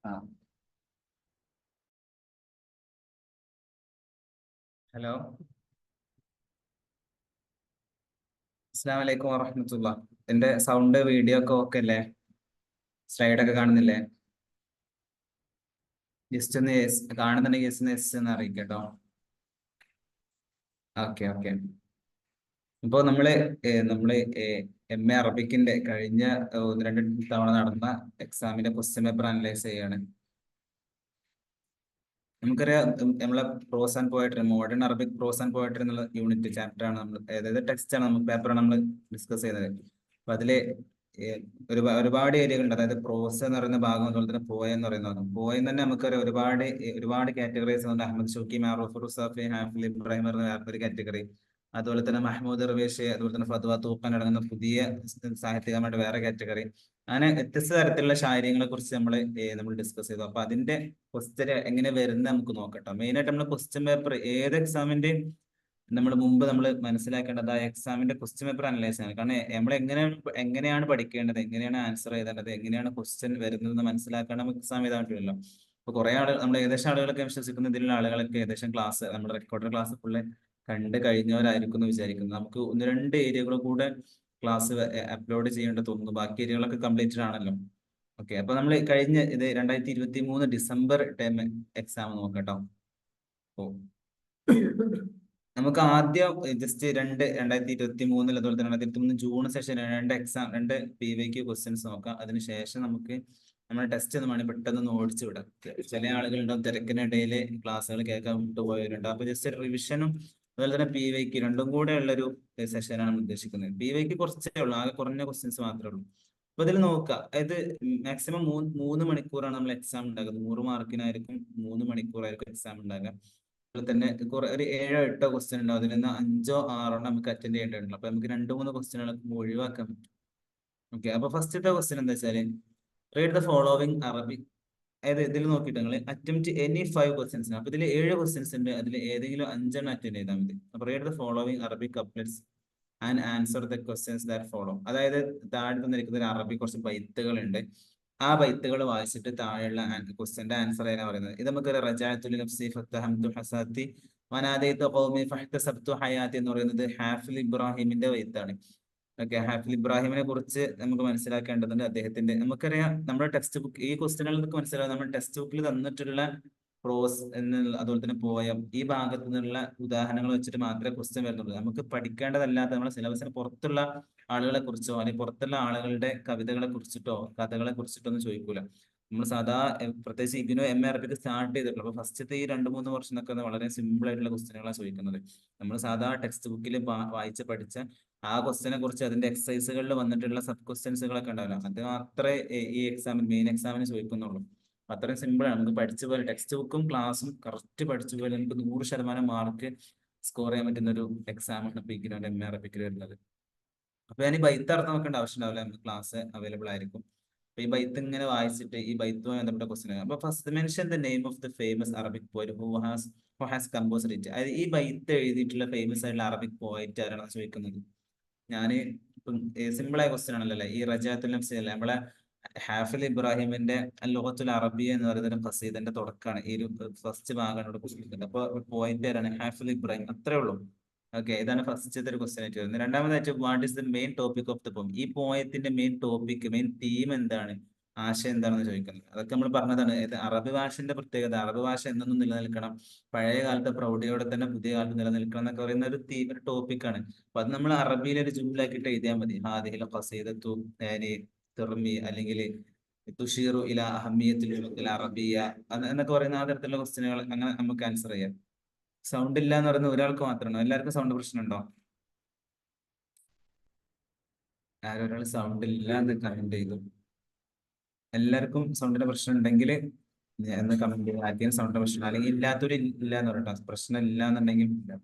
ആ ഹലോ. അസ്സലാമു അലൈക്കും വറഹ്മത്തുള്ളാ. എന്റെ സൗണ്ട് വീഡിയോ ഒക്കെ ഓക്കെ അല്ലേ? സ്ലൈഡ് ഒക്കെ കാണുന്നില്ലേ? ജസ്റ്റ് ഒന്ന് കാണുന്നുണ്ടെങ്കിൽ ജസ്റ്റ് ഒന്ന് എസ് എന്ന് അറിയിക്കട്ടോ. Okay okay. ഇപ്പോൾ നമ്മള് MA അറബിക്കിന്റെ കഴിഞ്ഞ ഒന്ന് രണ്ട് തവണ നടന്ന എക്സാമിന്റെ ക്വസ്റ്റ്യൻ പേപ്പർ അനലൈസ് ചെയ്യാണ്. നമുക്കറിയാം, നമ്മളെ prose and poetry, modern Arabic prose and poetry എന്നുള്ള യൂണിറ്റ് ചാപ്റ്റർ ആണ് നമ്മൾ, അതായത് ടെക്സ്റ്റ് ആണ്, നമുക്ക് പേപ്പറാണ് നമ്മൾ ഡിസ്കസ് ചെയ്യുന്നത്. അപ്പൊ അതില് ഏഹ്, ഒരുപാട് ഏരിയകളുണ്ട്. അതായത് പ്രോസ് എന്ന് പറയുന്ന ഭാഗം, അതുപോലെ തന്നെ പോയ എന്ന് പറയുന്ന ഭാഗം. പോയം തന്നെ നമുക്കറിയാം ഒരുപാട് കാറ്റഗറീസ് ഉണ്ട്. അഹമ്മദ് ഷൗക്കി, മാറൂഫ് റുസാഫി, ഹാഫിൽ ഇബ്രാഹിം പറഞ്ഞ വേറൊരു കാറ്റഗറി. അതുപോലെ തന്നെ മഹ്മൂദ് റവേഷ്, അതുപോലെ തന്നെ ഫത്വ തൂഖാൻ അടങ്ങുന്ന പുതിയ സാഹിത്യകാരുടെ വേറെ കാറ്റഗറി. അങ്ങനെ വ്യത്യസ്ത തരത്തിലുള്ള ശായര്യങ്ങളെ കുറിച്ച് നമ്മൾ ഡിസ്കസ് ചെയ്തു. അപ്പൊ അതിന്റെ ക്വസ്റ്റ്യൻ എങ്ങനെ വരുന്നത് നമുക്ക് നോക്കട്ടോ. മെയിൻ ആയിട്ട് നമ്മൾ ക്വസ്റ്റ്യൻ പേപ്പർ ഏത് എക്സാമിന്റെ നമ്മൾ മനസ്സിലാക്കേണ്ടത് ആ എക്സാമിന്റെ ക്വസ്റ്റ്യൻ പേപ്പർ അനലൈസ് ചെയ്യണം. കാരണം നമ്മൾ എങ്ങനെയാണ് പഠിക്കേണ്ടത്, എങ്ങനെയാണ് ആൻസർ എഴുതേണ്ടത്, എങ്ങനെയാണ് ക്വസ്റ്റ്യൻ വരുന്നത് മനസ്സിലാക്കാൻ നമുക്ക് എക്സാം എഴുതാൻ പറ്റില്ലല്ലോ. അപ്പൊ കുറെ ആളുകൾ, നമ്മൾ ഏകദേശം ആളുകളൊക്കെ വിശ്വസിക്കുന്ന, ഇതിലുള്ള ആളുകളൊക്കെ ഏകദേശം ക്ലാസ്, നമ്മുടെ റെക്കോർഡഡ് ക്ലാസ് ഫുള്ള് കണ്ട് കഴിഞ്ഞവരായിരിക്കും എന്ന് വിചാരിക്കുന്നു. നമുക്ക് ഒന്ന് രണ്ട് ഏരിയകൾ കൂടെ ക്ലാസ് അപ്ലോഡ് ചെയ്യേണ്ടി തോന്നുന്നു. ബാക്കി ഏരിയകളൊക്കെ കംപ്ലീറ്റഡ് ആണല്ലോ. ഓക്കെ. അപ്പൊ നമ്മൾ കഴിഞ്ഞ 2023 ഡിസംബർ ടൈം എക്സാം നോക്കട്ടോ. ഓ, നമുക്ക് ആദ്യം ജസ്റ്റ് 2023 അതുപോലെ തന്നെ 2023 ജൂൺ സെഷൻ രണ്ട് PYQ ക്വസ്റ്റ്യൻസ് നോക്കാം. അതിനുശേഷം നമുക്ക് നമ്മുടെ ടെസ്റ്റ് ഒന്ന് വേണമെങ്കിൽ പെട്ടെന്ന് ഓടിച്ചു വിടാം. ചില ആളുകളുണ്ടാവും തിരക്കിനിടയിൽ ക്ലാസ്സുകൾ കേൾക്കാൻ വിട്ടുപോയവരുണ്ട്. അപ്പൊ ജസ്റ്റ് റിവിഷനും അതുപോലെ തന്നെ PYQ രണ്ടും കൂടെ ഉള്ളൊരു സെഷനാണ് നമ്മൾ ഉദ്ദേശിക്കുന്നത്. PYQ കുറച്ചേ ഉള്ളൂ, ആകെ കുറഞ്ഞ ക്വസ്റ്റ്യൻസ് മാത്രമേ ഉള്ളൂ. അപ്പൊ ഇതിൽ നോക്കാം, അതായത് മാക്സിമം മൂന്ന് മണിക്കൂറാണ് നമ്മൾ എക്സാം ഉണ്ടാകുന്നത്. 100 മാർക്കിനായിരിക്കും 3 മണിക്കൂറായിരിക്കും എക്സാം ഉണ്ടാകുക. അതുപോലെ തന്നെ ഒരു 7-8 ക്വസ്റ്റ്യൻ ഉണ്ടാവും. അതിൽ നിന്ന് 5-6 നമുക്ക് അറ്റൻഡ് ചെയ്യേണ്ടതുണ്ട്. അപ്പൊ നമുക്ക് 2-3 ക്വസ്റ്റ്യനുകൾ ഒഴിവാക്കാൻ പറ്റും. ഓക്കെ. അപ്പൊ ഫസ്റ്റത്തെ ക്വസ്റ്റ്യൻ എന്താ വെച്ചാല്, റീഡ് ദ ഫോളോവിങ് അറബിക്. അതായത് ഇതിൽ നോക്കിയിട്ട് നിങ്ങൾ അറ്റംപ്റ്റ് എനി 5 ക്വസ്റ്റ്യൻസ്. അപ്പൊ ഇതിൽ 7 ക്വസ്റ്റ്യൻസ് ഉണ്ട്, അതിൽ ഏതെങ്കിലും 5 അറ്റൻഡ് ചെയ്താൽ മതി. അപ്പൊ read the following Arabic couplets and answer the questions that follow. അതായത് താഴെ തന്നിരിക്കുന്ന ഒരു അറബി കുറച്ച് ബൈത്തുകൾ ഉണ്ട്. ആ ബൈത്തുകൾ വായിച്ചിട്ട് താഴെയുള്ള ക്വസ്റ്റ്യന്റെ ആൻസർ ചെയ്യാൻ പറയുന്നത്. ഇത് നമുക്ക് റജഅതു നഫ്സി ഫത്തഹംതു ഹസാത്തി വനാദൈതു ഖൗമി ഫഹ്തസബ്തു ഹയാത്തി എന്ന് പറയുന്നത് ഹാഫിൽ ഇബ്രാഹിമിന്റെ ബൈത്താണ്. ഓക്കെ. ഹാഫിൽ ഇബ്രാഹിമിനെ കുറിച്ച് നമുക്ക് മനസ്സിലാക്കേണ്ടതുണ്ട്. അദ്ദേഹത്തിന്റെ, നമുക്കറിയാം, നമ്മുടെ ടെക്സ്റ്റ് ബുക്ക് ഈ ക്വസ്റ്റ്യനുകൾക്ക് മനസ്സിലാവും. നമ്മുടെ ടെക്സ്റ്റ് ബുക്കിൽ തന്നിട്ടുള്ള പ്രോസ് എന്നുള്ള അതുപോലെ തന്നെ പോയം ഈ ഭാഗത്തു നിന്നുള്ള ഉദാഹരണങ്ങൾ വെച്ചിട്ട് മാത്രമേ ക്വസ്റ്റ്യൻ വരുന്നുള്ളൂ. നമുക്ക് പഠിക്കേണ്ടതല്ലാത്ത നമ്മുടെ സിലബസിന് പുറത്തുള്ള ആളുകളെ കുറിച്ചോ അല്ലെങ്കിൽ പുറത്തുള്ള ആളുകളുടെ കവിതകളെ കുറിച്ചിട്ടോ കഥകളെ കുറിച്ചിട്ടോ ഒന്നും ചോദിക്കൂല. നമ്മൾ സാധാ പ്രത്യേകിച്ച് ഇതിന് MA അറബിക്ക് സ്റ്റാർട്ട് ചെയ്തിട്ടുള്ളൂ. അപ്പൊ ഫസ്റ്റത്തെ ഈ 2-3 വർഷമൊക്കെ വളരെ സിമ്പിൾ ആയിട്ടുള്ള ക്വസ്റ്റ്യനുകളാണ് ചോദിക്കുന്നത്. നമ്മൾ സാധാ ടെക്സ്റ്റ് ബുക്കിൽ വായിച്ച് പഠിച്ച ആ ക്വസ്റ്റ്യനെ കുറിച്ച് അതിന്റെ എക്സസൈസുകളിൽ വന്നിട്ടുള്ള സബ് ക്വസ്റ്റ്യൻസുകളൊക്കെ ഉണ്ടാവില്ല. അത് മാത്രമേ ഈ മെയിൻ എക്സാമിന് ചോദിക്കുന്നുള്ളൂ. അത്രയും സിമ്പിൾ ആണ്. നമുക്ക് പഠിച്ച പോലെ ടെക്സ്റ്റ് ബുക്കും ക്ലാസ്സും കറക്റ്റ് പഠിച്ച പോലെ നമുക്ക് 100% മാർക്ക് സ്കോർ ചെയ്യാൻ പറ്റുന്ന ഒരു എക്സാമാണ് പിക്കിന് MA അറബിക്കിൽ വരുന്നത്. അപ്പൊ ഞാൻ ഈ ബൈത്ത് അർത്ഥം നോക്കേണ്ട ആവശ്യം ഉണ്ടാവില്ല, നമുക്ക് ക്ലാസ് അവൈലബിൾ ആയിരിക്കും. അപ്പൊ ഈ ബൈത്ത് ഇങ്ങനെ വായിച്ചിട്ട് ഈ ബൈത്തുമായി ബന്ധപ്പെട്ട ക്വസ്റ്റ്യൻ. അപ്പൊ first mention the name of the famous Arabic poet who has composed it. അതായത് ഈ ബൈത്ത് എഴുതിയിട്ടുള്ള ഫേമസ് ആയിട്ടുള്ള അറബിക് പോയറ്റ് ആരാണെന്ന് ചോദിക്കുന്നത്. ഞാൻ ഇപ്പം സിമ്പിൾ ആയ ക്വസ്റ്റ്യൻ ആണല്ലോ അല്ലെ. ഈ റജാത്തുൽ നഫ്സി അല്ലെ, നമ്മളെ ഹാഫിൽ ഇബ്രാഹിമിന്റെ അൽ-ലുഗത്തുൽ അറബിയ എന്ന് പറയുന്ന ഒരു ഖസീദന്റെ തുടക്കമാണ്. ഈ ഒരു ഫസ്റ്റ് ഭാഗമാണ് ഇവിടെ കൊടുത്തിരിക്കുന്നത്. അപ്പൊ പോയിന്റ് ആരാണ്? ഹാഫിൽ ഇബ്രാഹിം. അത്രേ ഉള്ളൂ. ഓക്കെ. ഇതാണ് ഫസ്റ്റത്തെ ഒരു ക്വസ്റ്റ്യൻ ആയിട്ട് വരുന്നത്. രണ്ടാമതായിട്ട് what is the main topic of the poem. ഈ പോയത്തിന്റെ മെയിൻ ടോപ്പിക്, മെയിൻ തീം എന്താണ്, ആശയം എന്താണെന്ന് ചോദിക്കുന്നത്. അതൊക്കെ നമ്മൾ പറഞ്ഞതാണ്. ഇത് അറബി ഭാഷന്റെ പ്രത്യേകത, അറബി ഭാഷ എന്നൊന്നും നിലനിൽക്കണം, പഴയ കാലത്തെ പ്രൗഢിയോടെ തന്നെ പുതിയ കാലത്ത് നിലനിൽക്കണം എന്നൊക്കെ പറയുന്ന ഒരു ടോപ്പിക്കാണ്. അപ്പൊ അത് നമ്മൾ അറബിയിൽ ഒരു ജുംലാക്കിയിട്ട് എഴുതിയാൽ മതി. ഹാദിഹിൽ ഖസീദത്തു തുർമി അല്ലെങ്കിൽ തുഷീറു ഇല അഹമ്മിയത്തുൽ ലുഗത്തിൽ അറബിയ എന്നൊക്കെ പറയുന്ന ആ തരത്തിലുള്ള ക്വസ്റ്റ്യനുകൾ അങ്ങനെ നമുക്ക് ആൻസർ ചെയ്യാം. സൗണ്ട് ഇല്ല എന്ന് പറയുന്നത് ഒരാൾക്ക് മാത്രമാണോ? എല്ലാവർക്കും സൗണ്ട് പ്രശ്നമുണ്ടോ? ആരും ഒരാൾ സൗണ്ട് ഇല്ല എന്ന് കമന്റ് ചെയ്തു. എല്ലാവർക്കും സൗണ്ടിന്റെ പ്രശ്നം ഉണ്ടെങ്കിൽ എന്ന് കമന്റ് ചെയ്യുക. ആദ്യം സൗണ്ടിന്റെ പ്രശ്നം, അല്ലെങ്കിൽ ഇല്ലാത്തൊരു ഇല്ല എന്ന് പറയട്ടോ. പ്രശ്നം ഇല്ല എന്നുണ്ടെങ്കിൽ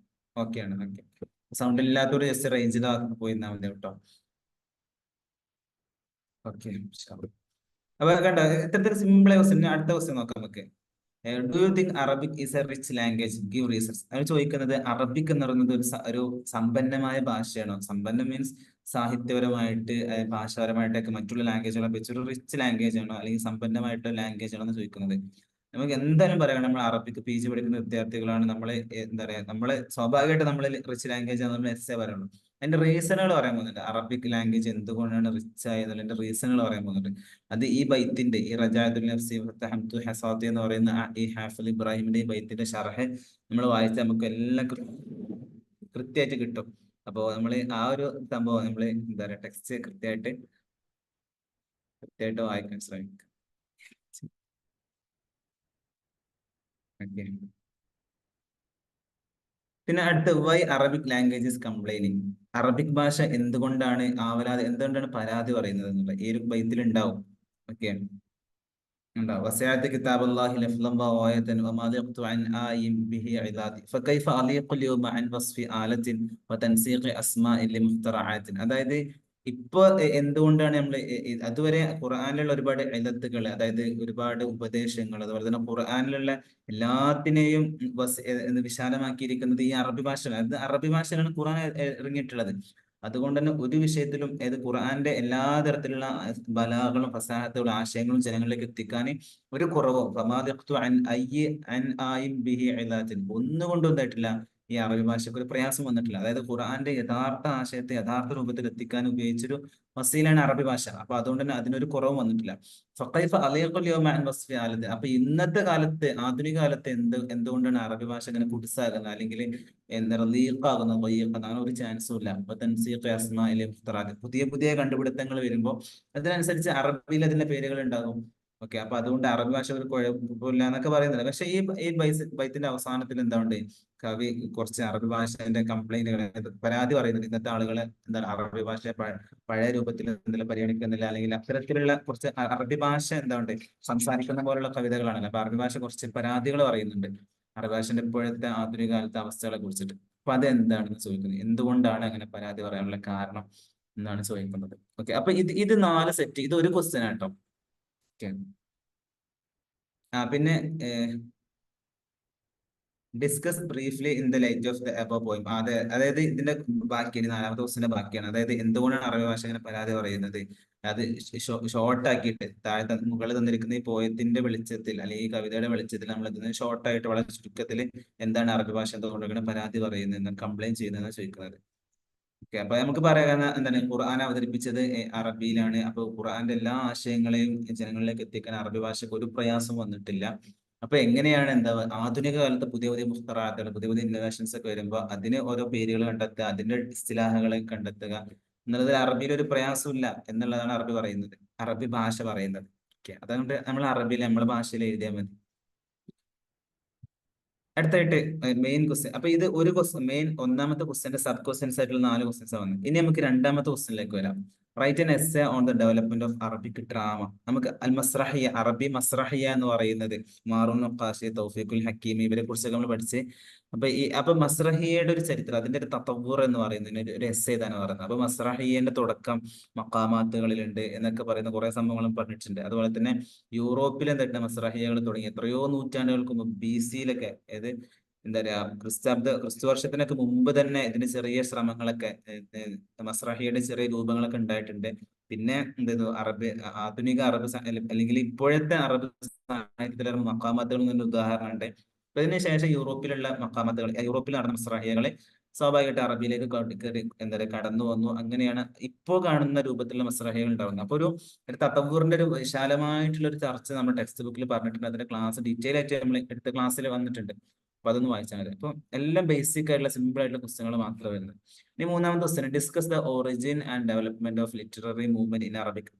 ഓക്കെയാണ്. ഓക്കെ. സൗണ്ട് ഇല്ലാത്തൊരു ജസ്റ്റ് റേഞ്ചിൽ പോയിരുന്നാൽ മതി കേട്ടോ. ഓക്കെ. അപ്പൊ കണ്ടോ, ഇത്തരത്തിൽ സിമ്പിൾ ക്വസ്റ്റ്യൻ. അടുത്ത ക്വസ്റ്റ്യൻ നോക്കാം നമുക്ക്. Do you think Arabic is a rich language? Give reasons. അവർ ചോദിക്കുന്നത് അറബിക് എന്ന് പറയുന്നത് ഒരു സമ്പന്നമായ ഭാഷയാണോ? സമ്പന്നം മീൻസ് സാഹിത്യപരമായിട്ട് ഭാഷാപരമായിട്ടൊക്കെ മറ്റുള്ള ലാംഗ്വേജുകളെ വെച്ച് ഒരു റിച്ച് ലാംഗ്വേജ് ആണോ അല്ലെങ്കിൽ സമ്പന്നമായിട്ടുള്ള ലാംഗ്വേജ് ആണോ എന്ന് ചോദിക്കുന്നത്. നമുക്ക് എന്തായാലും പറയാം, നമ്മൾ അറബിക്ക് PG പഠിക്കുന്ന വിദ്യാർത്ഥികളാണ്. നമ്മൾ എന്താ പറയാ, നമ്മള് സ്വാഭാവികമായിട്ട് നമ്മൾ റിച്ച് ലാംഗ്വേജ് ആണ് നമ്മൾ എസ്സേ പറയുള്ളൂ. അതിന്റെ റീസണുകൾ പറയാൻ പോകുന്നുണ്ട്. അറബിക് ലാംഗ്വേജ് എന്തുകൊണ്ടാണ് റിച്ച് ആയതിന്റെ റീസണുകൾ പറയാൻ പോകുന്നുണ്ട്. അത് ഈ ബൈത്തിന്റെ, ഈ റജാഅത്തുൽ നഫ്സി ഫതഹംതു ഹസാത്തി എന്ന് പറയുന്ന ഈ ഹാഫിൽ ഇബ്രാഹിമിന്റെ ഈ ബൈത്തിന്റെ ഷർഹ് നമ്മൾ വായിച്ചാൽ നമുക്ക് എല്ലാം കൃത്യമായിട്ട് കിട്ടും. അപ്പോ നമ്മൾ ആ ഒരു സംഭവം നമ്മൾ എന്താ പറയാ, ടെക്സ്റ്റ് കൃത്യമായിട്ട് വായിക്കാൻ ശ്രമിക്കുക. Okay. പിന്നെ അടുത്ത്, why Arabic language is complaining. അറബിക് ഭാഷ എന്തുകൊണ്ടാണ് എന്തുകൊണ്ടാണ് പരാതി പറയുന്നത് എന്നുള്ള ഈ ഒരു ബൈത്തിൽ ഉണ്ടാവും. ഓക്കെ, ഉണ്ടാവും. വസഅത കിതാബുല്ലാഹി ലഫ്ളൻ വആയതൻ വമാ ലിഖ്തു അൻ ആയിൻ ബിഹി ഇദാദി ഫകൈഫ അലീഖു ലിയൗമ അൻ വസ്ഫി ആലത്തിൻ വതൻസീഖി അസ്മാഇൻ ലിമുഖ്തറആത്തിൻ. അതായത് ഇപ്പൊ എന്തുകൊണ്ടാണ് നമ്മൾ അതുവരെ ഖുർആനിലുള്ള ഒരുപാട് ഇലത്തുകൾ, അതായത് ഒരുപാട് ഉപദേശങ്ങൾ, അതുപോലെ തന്നെ ഖുർആനിലുള്ള എല്ലാത്തിനെയും വിശാലമാക്കിയിരിക്കുന്നത് ഈ അറബി ഭാഷയാണ്. അത് അറബി ഭാഷയിലാണ് ഖുർആൻ ഇറങ്ങിയിട്ടുള്ളത്. അതുകൊണ്ട് തന്നെ ഒരു വിഷയത്തിലും ഖുർആന്റെ എല്ലാ തരത്തിലുള്ള ബലാഗകളും ഫസാഹത്തുകളും ആശയങ്ങളും ജനങ്ങളിലേക്ക് എത്തിക്കാൻ ഒരു കുറവോ ഒന്നുകൊണ്ടും എന്തായിട്ടില്ല, ഈ അറബി ഭാഷയ്ക്ക് ഒരു പ്രയാസം വന്നിട്ടില്ല. അതായത് ഖുർആന്റെ യഥാർത്ഥ ആശയത്തെ യഥാർത്ഥ രൂപത്തിൽ എത്തിക്കാൻ ഉപയോഗിച്ചൊരു വസീലാണ് അറബി ഭാഷ. അപ്പൊ അതുകൊണ്ട് തന്നെ അതിനൊരു കുറവും വന്നിട്ടില്ല. ഫഖൈഫ അലീഖുൽ യൗമ അൻ വസ്ഫി ആലത്ത്. അപ്പൊ ഇന്നത്തെ കാലത്ത്, ആധുനിക കാലത്ത് എന്തുകൊണ്ടാണ് അറബി ഭാഷ ഇങ്ങനെ കുടുസാകുന്നത്, അല്ലെങ്കിൽ എന്താ ലീഖാകുന്നത്, അങ്ങനെ ഒരു ചാൻസും ഇല്ല. അപ്പൊ തൻസീഖ് അസ്മാഇൽ മുഖ്തറാത്ത്, പുതിയ പുതിയ കണ്ടുപിടുത്തങ്ങൾ വരുമ്പോൾ അതിനനുസരിച്ച് അറബിയിൽ അതിന്റെ പേരുകൾ ഉണ്ടാകും. ഓക്കെ, അപ്പൊ അതുകൊണ്ട് അറബി ഭാഷ ഒരു കുഴപ്പമില്ല എന്നൊക്കെ പറയുന്നുണ്ട്. പക്ഷെ ഈ ബൈത്തിന്റെ അവസാനത്തിൽ എന്താണ്ട് കവി കുറച്ച് അറബി ഭാഷന്റെ കംപ്ലൈന്റുകൾ, പരാതി പറയുന്നുണ്ട്. ഇന്നത്തെ ആളുകളെ എന്താണ് അറബി ഭാഷ പഴയ രൂപത്തിൽ എന്തെങ്കിലും പരിഗണിക്കുന്നില്ല, അല്ലെങ്കിൽ അത്തരത്തിലുള്ള കുറച്ച് അറബി ഭാഷ എന്താണ്ട് സംസാരിക്കുന്ന പോലുള്ള കവിതകളാണല്ലോ. അപ്പൊ അറബി ഭാഷ കുറച്ച് പരാതികൾ പറയുന്നുണ്ട് അറബി ഭാഷന്റെ ഇപ്പോഴത്തെ ആധുനിക കാലത്തെ അവസ്ഥകളെ കുറിച്ചിട്ട്. അപ്പൊ അതെന്താണെന്ന് ചോദിക്കുന്നത്, എന്തുകൊണ്ടാണ് അങ്ങനെ പരാതി പറയാനുള്ള കാരണം എന്നാണ് ചോദിക്കുന്നത്. ഓക്കെ, അപ്പൊ ഇത് 4 സെറ്റ്, ഇത് ഒരു ക്വസ്റ്റ്യൻ ആട്ടോ. ഓക്കെ, പിന്നെ discuss briefly in the light of the above point. അതായത് ഇതിന്റെ ബാക്കിയാണ്, 4ാമത്തെ ക്വസ്റ്റിന്റെ ബാക്കിയാണ്. അതായത് എന്തുകൊണ്ടാണ് അറബി ഭാഷ ഇങ്ങനെ പരാതി പറയുന്നത്, അത് ഷോർട്ട് ആക്കിയിട്ട് മുകളിൽ തന്നിരിക്കുന്ന ഈ പോയത്തിന്റെ വെളിച്ചത്തിൽ, അല്ലെങ്കിൽ ഈ കവിതയുടെ വെളിച്ചത്തിൽ നമ്മൾ ഇതിന് ഷോർട്ടായിട്ട് വളരെ ചുരുക്കത്തിൽ എന്താണ് അറബി ഭാഷ എന്തുകൊണ്ടാണ് പരാതി പറയുന്നത്, കംപ്ലൈന്റ് ചെയ്യുന്നതെന്ന് ചോദിക്കുന്നത്. ഓക്കെ, അപ്പൊ നമുക്ക് പറയാൻ എന്താണ്, ഖുർആൻ അവതരിപ്പിച്ചത് അറബിയിലാണ്. അപ്പൊ ഖുർആന്റെ എല്ലാ ആശയങ്ങളെയും ജനങ്ങളിലേക്ക് എത്തിക്കാൻ അറബി ഭാഷക്ക് ഒരു പ്രയാസം വന്നിട്ടില്ല. അപ്പൊ എങ്ങനെയാണ് ആധുനിക കാലത്ത് പുതിയ പുതിയ മുഖ്തറാത്തുകൾ, പുതിയ പുതിയ ഇന്നോവേഷൻസ് ഒക്കെ വരുമ്പോൾ അതിന് ഓരോ പേരുകൾ കണ്ടെത്തുക, അതിന്റെ ഇസ്തിലാഹുകളെ കണ്ടെത്തുക എന്നുള്ളതിൽ അറബിയിൽ ഒരു പ്രയാസമില്ല എന്നുള്ളതാണ് അറബി പറയുന്നത്, അറബി ഭാഷ പറയുന്നത്. ഓക്കെ, അതുകൊണ്ട് നമ്മൾ അറബിയിൽ നമ്മളെ ഭാഷയിൽ എഴുതിയാൽ മതി. അടുത്തായിട്ട് മെയിൻ ക്വസ്റ്റ്യൻ. അപ്പൊ ഇത് ഒരു ക്വസ്റ്റ്യൻ, ഒന്നാമത്തെ ക്വസ്റ്റ്യന്റെ സബ് ക്വസ്റ്റ്യൻസ് ആയിട്ടുള്ള 4 ക്വസ്റ്റ്യൻസ് വന്നു. ഇനി നമുക്ക് രണ്ടാമത്തെ ക്വസ്റ്റ്യനിലേക്ക് വരാം. Write an essay on the development of Arabic drama. നമുക്ക് അൽ മസ്രഹിയ, അറബി മസ്രഹിയ എന്ന് പറയുന്നത് മാറൂൻ നഖാശി, തൗഫീഖുൽ ഹക്കീം, ഇവരെ കുറിച്ചൊക്കെ നമ്മൾ പഠിച്ച്. അപ്പൊ മസ്രഹിയയുടെ ഒരു ചരിത്രം, അതിന്റെ ഒരു തത്തവ്വുർ എന്ന് പറയുന്നതിന് ഒരു എസ്സേ ഇതാണ് പറയുന്നത്. അപ്പൊ മസ്രഹിയന്റെ തുടക്കം മക്കാമാത്തുകളിലുണ്ട് എന്നൊക്കെ പറയുന്ന കുറെ സംഭവങ്ങളും പറഞ്ഞിട്ടുണ്ട്. അതുപോലെ തന്നെ യൂറോപ്പിൽ എന്തായിട്ട് മസ്രഹിയകൾ തുടങ്ങി എത്രയോ നൂറ്റാണ്ടുകൾക്ക് മുമ്പ് BC-യിലൊക്കെ, അതായത് എന്താ പറയാ, ക്രിസ്തു വർഷത്തിനൊക്കെ മുമ്പ് തന്നെ ഇതിന് ചെറിയ ശ്രമങ്ങളൊക്കെ, മസ്രഹിയുടെ ചെറിയ രൂപങ്ങളൊക്കെ ഉണ്ടായിട്ടുണ്ട്. പിന്നെ എന്താ ആധുനിക അറബ് അല്ലെങ്കിൽ ഇപ്പോഴത്തെ അറബ് സാഹിത്യത്തിലുള്ള മക്കാമത്തുകൾ എന്നൊരു ഉദാഹരണമുണ്ട്. അപ്പൊ ഇതിനുശേഷം യൂറോപ്പിൽ നടന്ന മസ്രഹിയകളെ സ്വാഭാവികമായിട്ട് അറബിയിലേക്ക് എന്താ പറയുക കടന്നു വന്നു. അങ്ങനെയാണ് ഇപ്പോ കാണുന്ന രൂപത്തിലുള്ള മസ്രഹിയകൾ ഉണ്ടാവുന്നത്. അപ്പൊ ഒരു തത്തവൂറിന്റെ ഒരു വിശാലമായിട്ടുള്ള ഒരു ചർച്ച നമ്മുടെ ടെക്സ്റ്റ് ബുക്കിൽ പറഞ്ഞിട്ടുണ്ട്. അതിന്റെ ക്ലാസ് ഡീറ്റെയിൽ ആയിട്ട് നമ്മൾ എടുത്ത ക്ലാസ്സിൽ വന്നിട്ടുണ്ട്. അപ്പൊ അതൊന്ന് വായിച്ചാൽ മതി. അപ്പൊ എല്ലാം ബേസിക് ആയിട്ടുള്ള സിമ്പിൾ ആയിട്ടുള്ള ക്വസ്റ്റ്യനുകൾ മാത്രമേ വരുന്നത്. ഇനി മൂന്നാമത്തെ question, discuss the origin and development of literary movement in Arabic.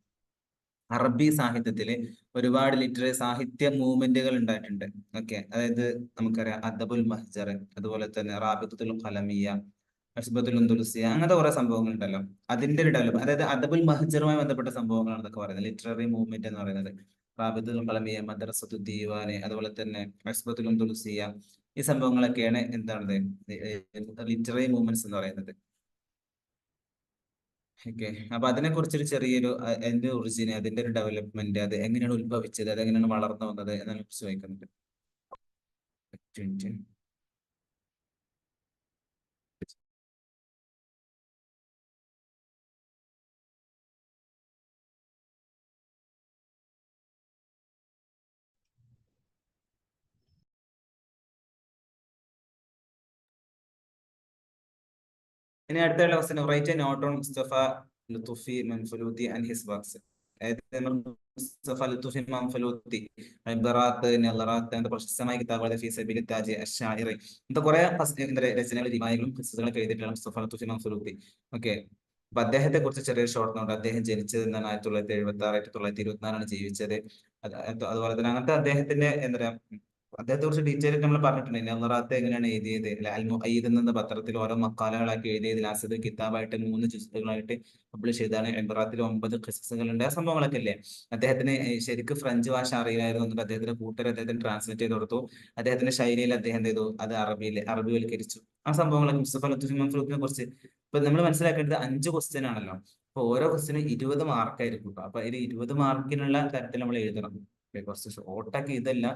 അറബി സാഹിത്യത്തില് ഒരുപാട് ലിറ്റററി സാഹിത്യ മൂവ്മെന്റുകൾ ഉണ്ടായിട്ടുണ്ട്. ഓക്കെ, അതായത് നമുക്കറിയാം അദബുൽ മഹ്ജർ, അതുപോലെ തന്നെ റാബിത്തുൽ ഖലമിയ, അഷ്ബത്തുൽ ഉന്ദുലുസിയ, അങ്ങനത്തെ കുറെ സംഭവങ്ങൾ ഉണ്ടല്ലോ. അതിന്റെ ഒരു ഡെവലപ്മെന്റ്, അതായത് അദബുൽ മഹ്ജറുമായി ബന്ധപ്പെട്ട സംഭവങ്ങളാണ് എന്നൊക്കെ പറയുന്നത് ലിറ്റററി മൂവ്മെന്റ് എന്ന് പറയുന്നത്. റാബിത്തുൽ ഖലമിയ, മദ്രസത്തു ദീവാന്, അതുപോലെ തന്നെ അഷ്ബത്തുൽ ഉന്ദുലുസിയ, ഈ സംഭവങ്ങളൊക്കെയാണ് എന്താണ് ലിറ്റററി മൂവ്മെന്റ്സ് എന്ന് പറയുന്നത്. ഓക്കെ, അപ്പൊ അതിനെ കുറിച്ചൊരു ചെറിയൊരു അതിന്റെ ഒറിജിൻ, അതിന്റെ ഒരു ഡെവലപ്മെന്റ്, അത് എങ്ങനെയാണ് ഉത്ഭവിച്ചത്, അതെങ്ങനെയാണ് വളർന്നു വന്നത് എന്നതിനെ കുറിച്ച് ചോദിക്കുന്നുണ്ട്. ഇനി അടുത്തുള്ള question, write a note on Mustafa Lutfi Manfaluti and his works. അതായത് നമ്മൾ മുസ്തഫ ലുത്തുഫി മൻഫലൂത്തി ഇബറാത്ത് നളറാത്ത് എന്ന പ്രശസ്തമായ കിതാബുകൾ ഫീ സബീലി താജി അശ്ശാഇറി ഇങ്ങനത്തെ കുറെ രചനകൾ ദിവായികളും പുസ്തകങ്ങളൊക്കെ എഴുതിയിട്ടുള്ള മുസ്തഫ ലുത്തുഫി മൻഫലൂത്തി. ഓക്കെ, അപ്പൊ അദ്ദേഹത്തെ കുറിച്ച് ചെറിയൊരു ഷോർട്ട് നോട്ട്. അദ്ദേഹം ജനിച്ചത് എന്നാണ് 1976 1924 ജീവിച്ചത്. അതുപോലെ തന്നെ അങ്ങനത്തെ അദ്ദേഹത്തിന്റെ എന്താ പറയാ, അദ്ദേഹത്തെ കുറിച്ച് ഡീറ്റെയിൽ ആയിട്ട് നമ്മൾ പറഞ്ഞിട്ടുണ്ട്. നളറാത്ത് എങ്ങനെയാണ് എഴുതിയത്, അൽ മുഅയ്യിദ് എന്ന പത്രത്തിൽ ഓരോ മക്കാലകളാക്കി എഴുതിയതിൽ അസദ് കിതാബായിട്ട് 3 ജുസുകളായിട്ട് പബ്ലിഷ് ചെയ്താണ്. എംബറാത്തിൽ 9 ഖിസ്സുകളുണ്ട്. ആ സംഭവങ്ങളൊക്കെ അല്ലേ. അദ്ദേഹത്തിന് ശരിക്കും ഫ്രഞ്ച് ഭാഷ അറിയില്ലായിരുന്നു എന്നിട്ട് അദ്ദേഹത്തിന്റെ കൂട്ടർ അദ്ദേഹത്തിന് ട്രാൻസ്ലേറ്റ് ചെയ്ത് കൊടുത്തു. അദ്ദേഹത്തിന്റെ ശൈലിയിൽ അദ്ദേഹം എന്ത് ചെയ്തു, അത് അറബിവൽക്കരിച്ചു. ആ സംഭവങ്ങളൊക്കെ മുസ്തഫ ലത്തീഫ് മൻഫൂലിനെ കുറിച്ച് ഇപ്പൊ നമ്മൾ മനസ്സിലാക്കേണ്ടത് 5 ക്വസ്റ്റ്യൻ ആണല്ലോ. അപ്പൊ ഓരോ ക്വസ്റ്റിനും 20 മാർക്കായിരിക്കും. അപ്പൊ അതിൽ 20 മാർക്കിനുള്ള തരത്തിൽ നമ്മൾ എഴുതണം. കുറച്ച് ഷോർട്ടാക്കി ഇതല്ല,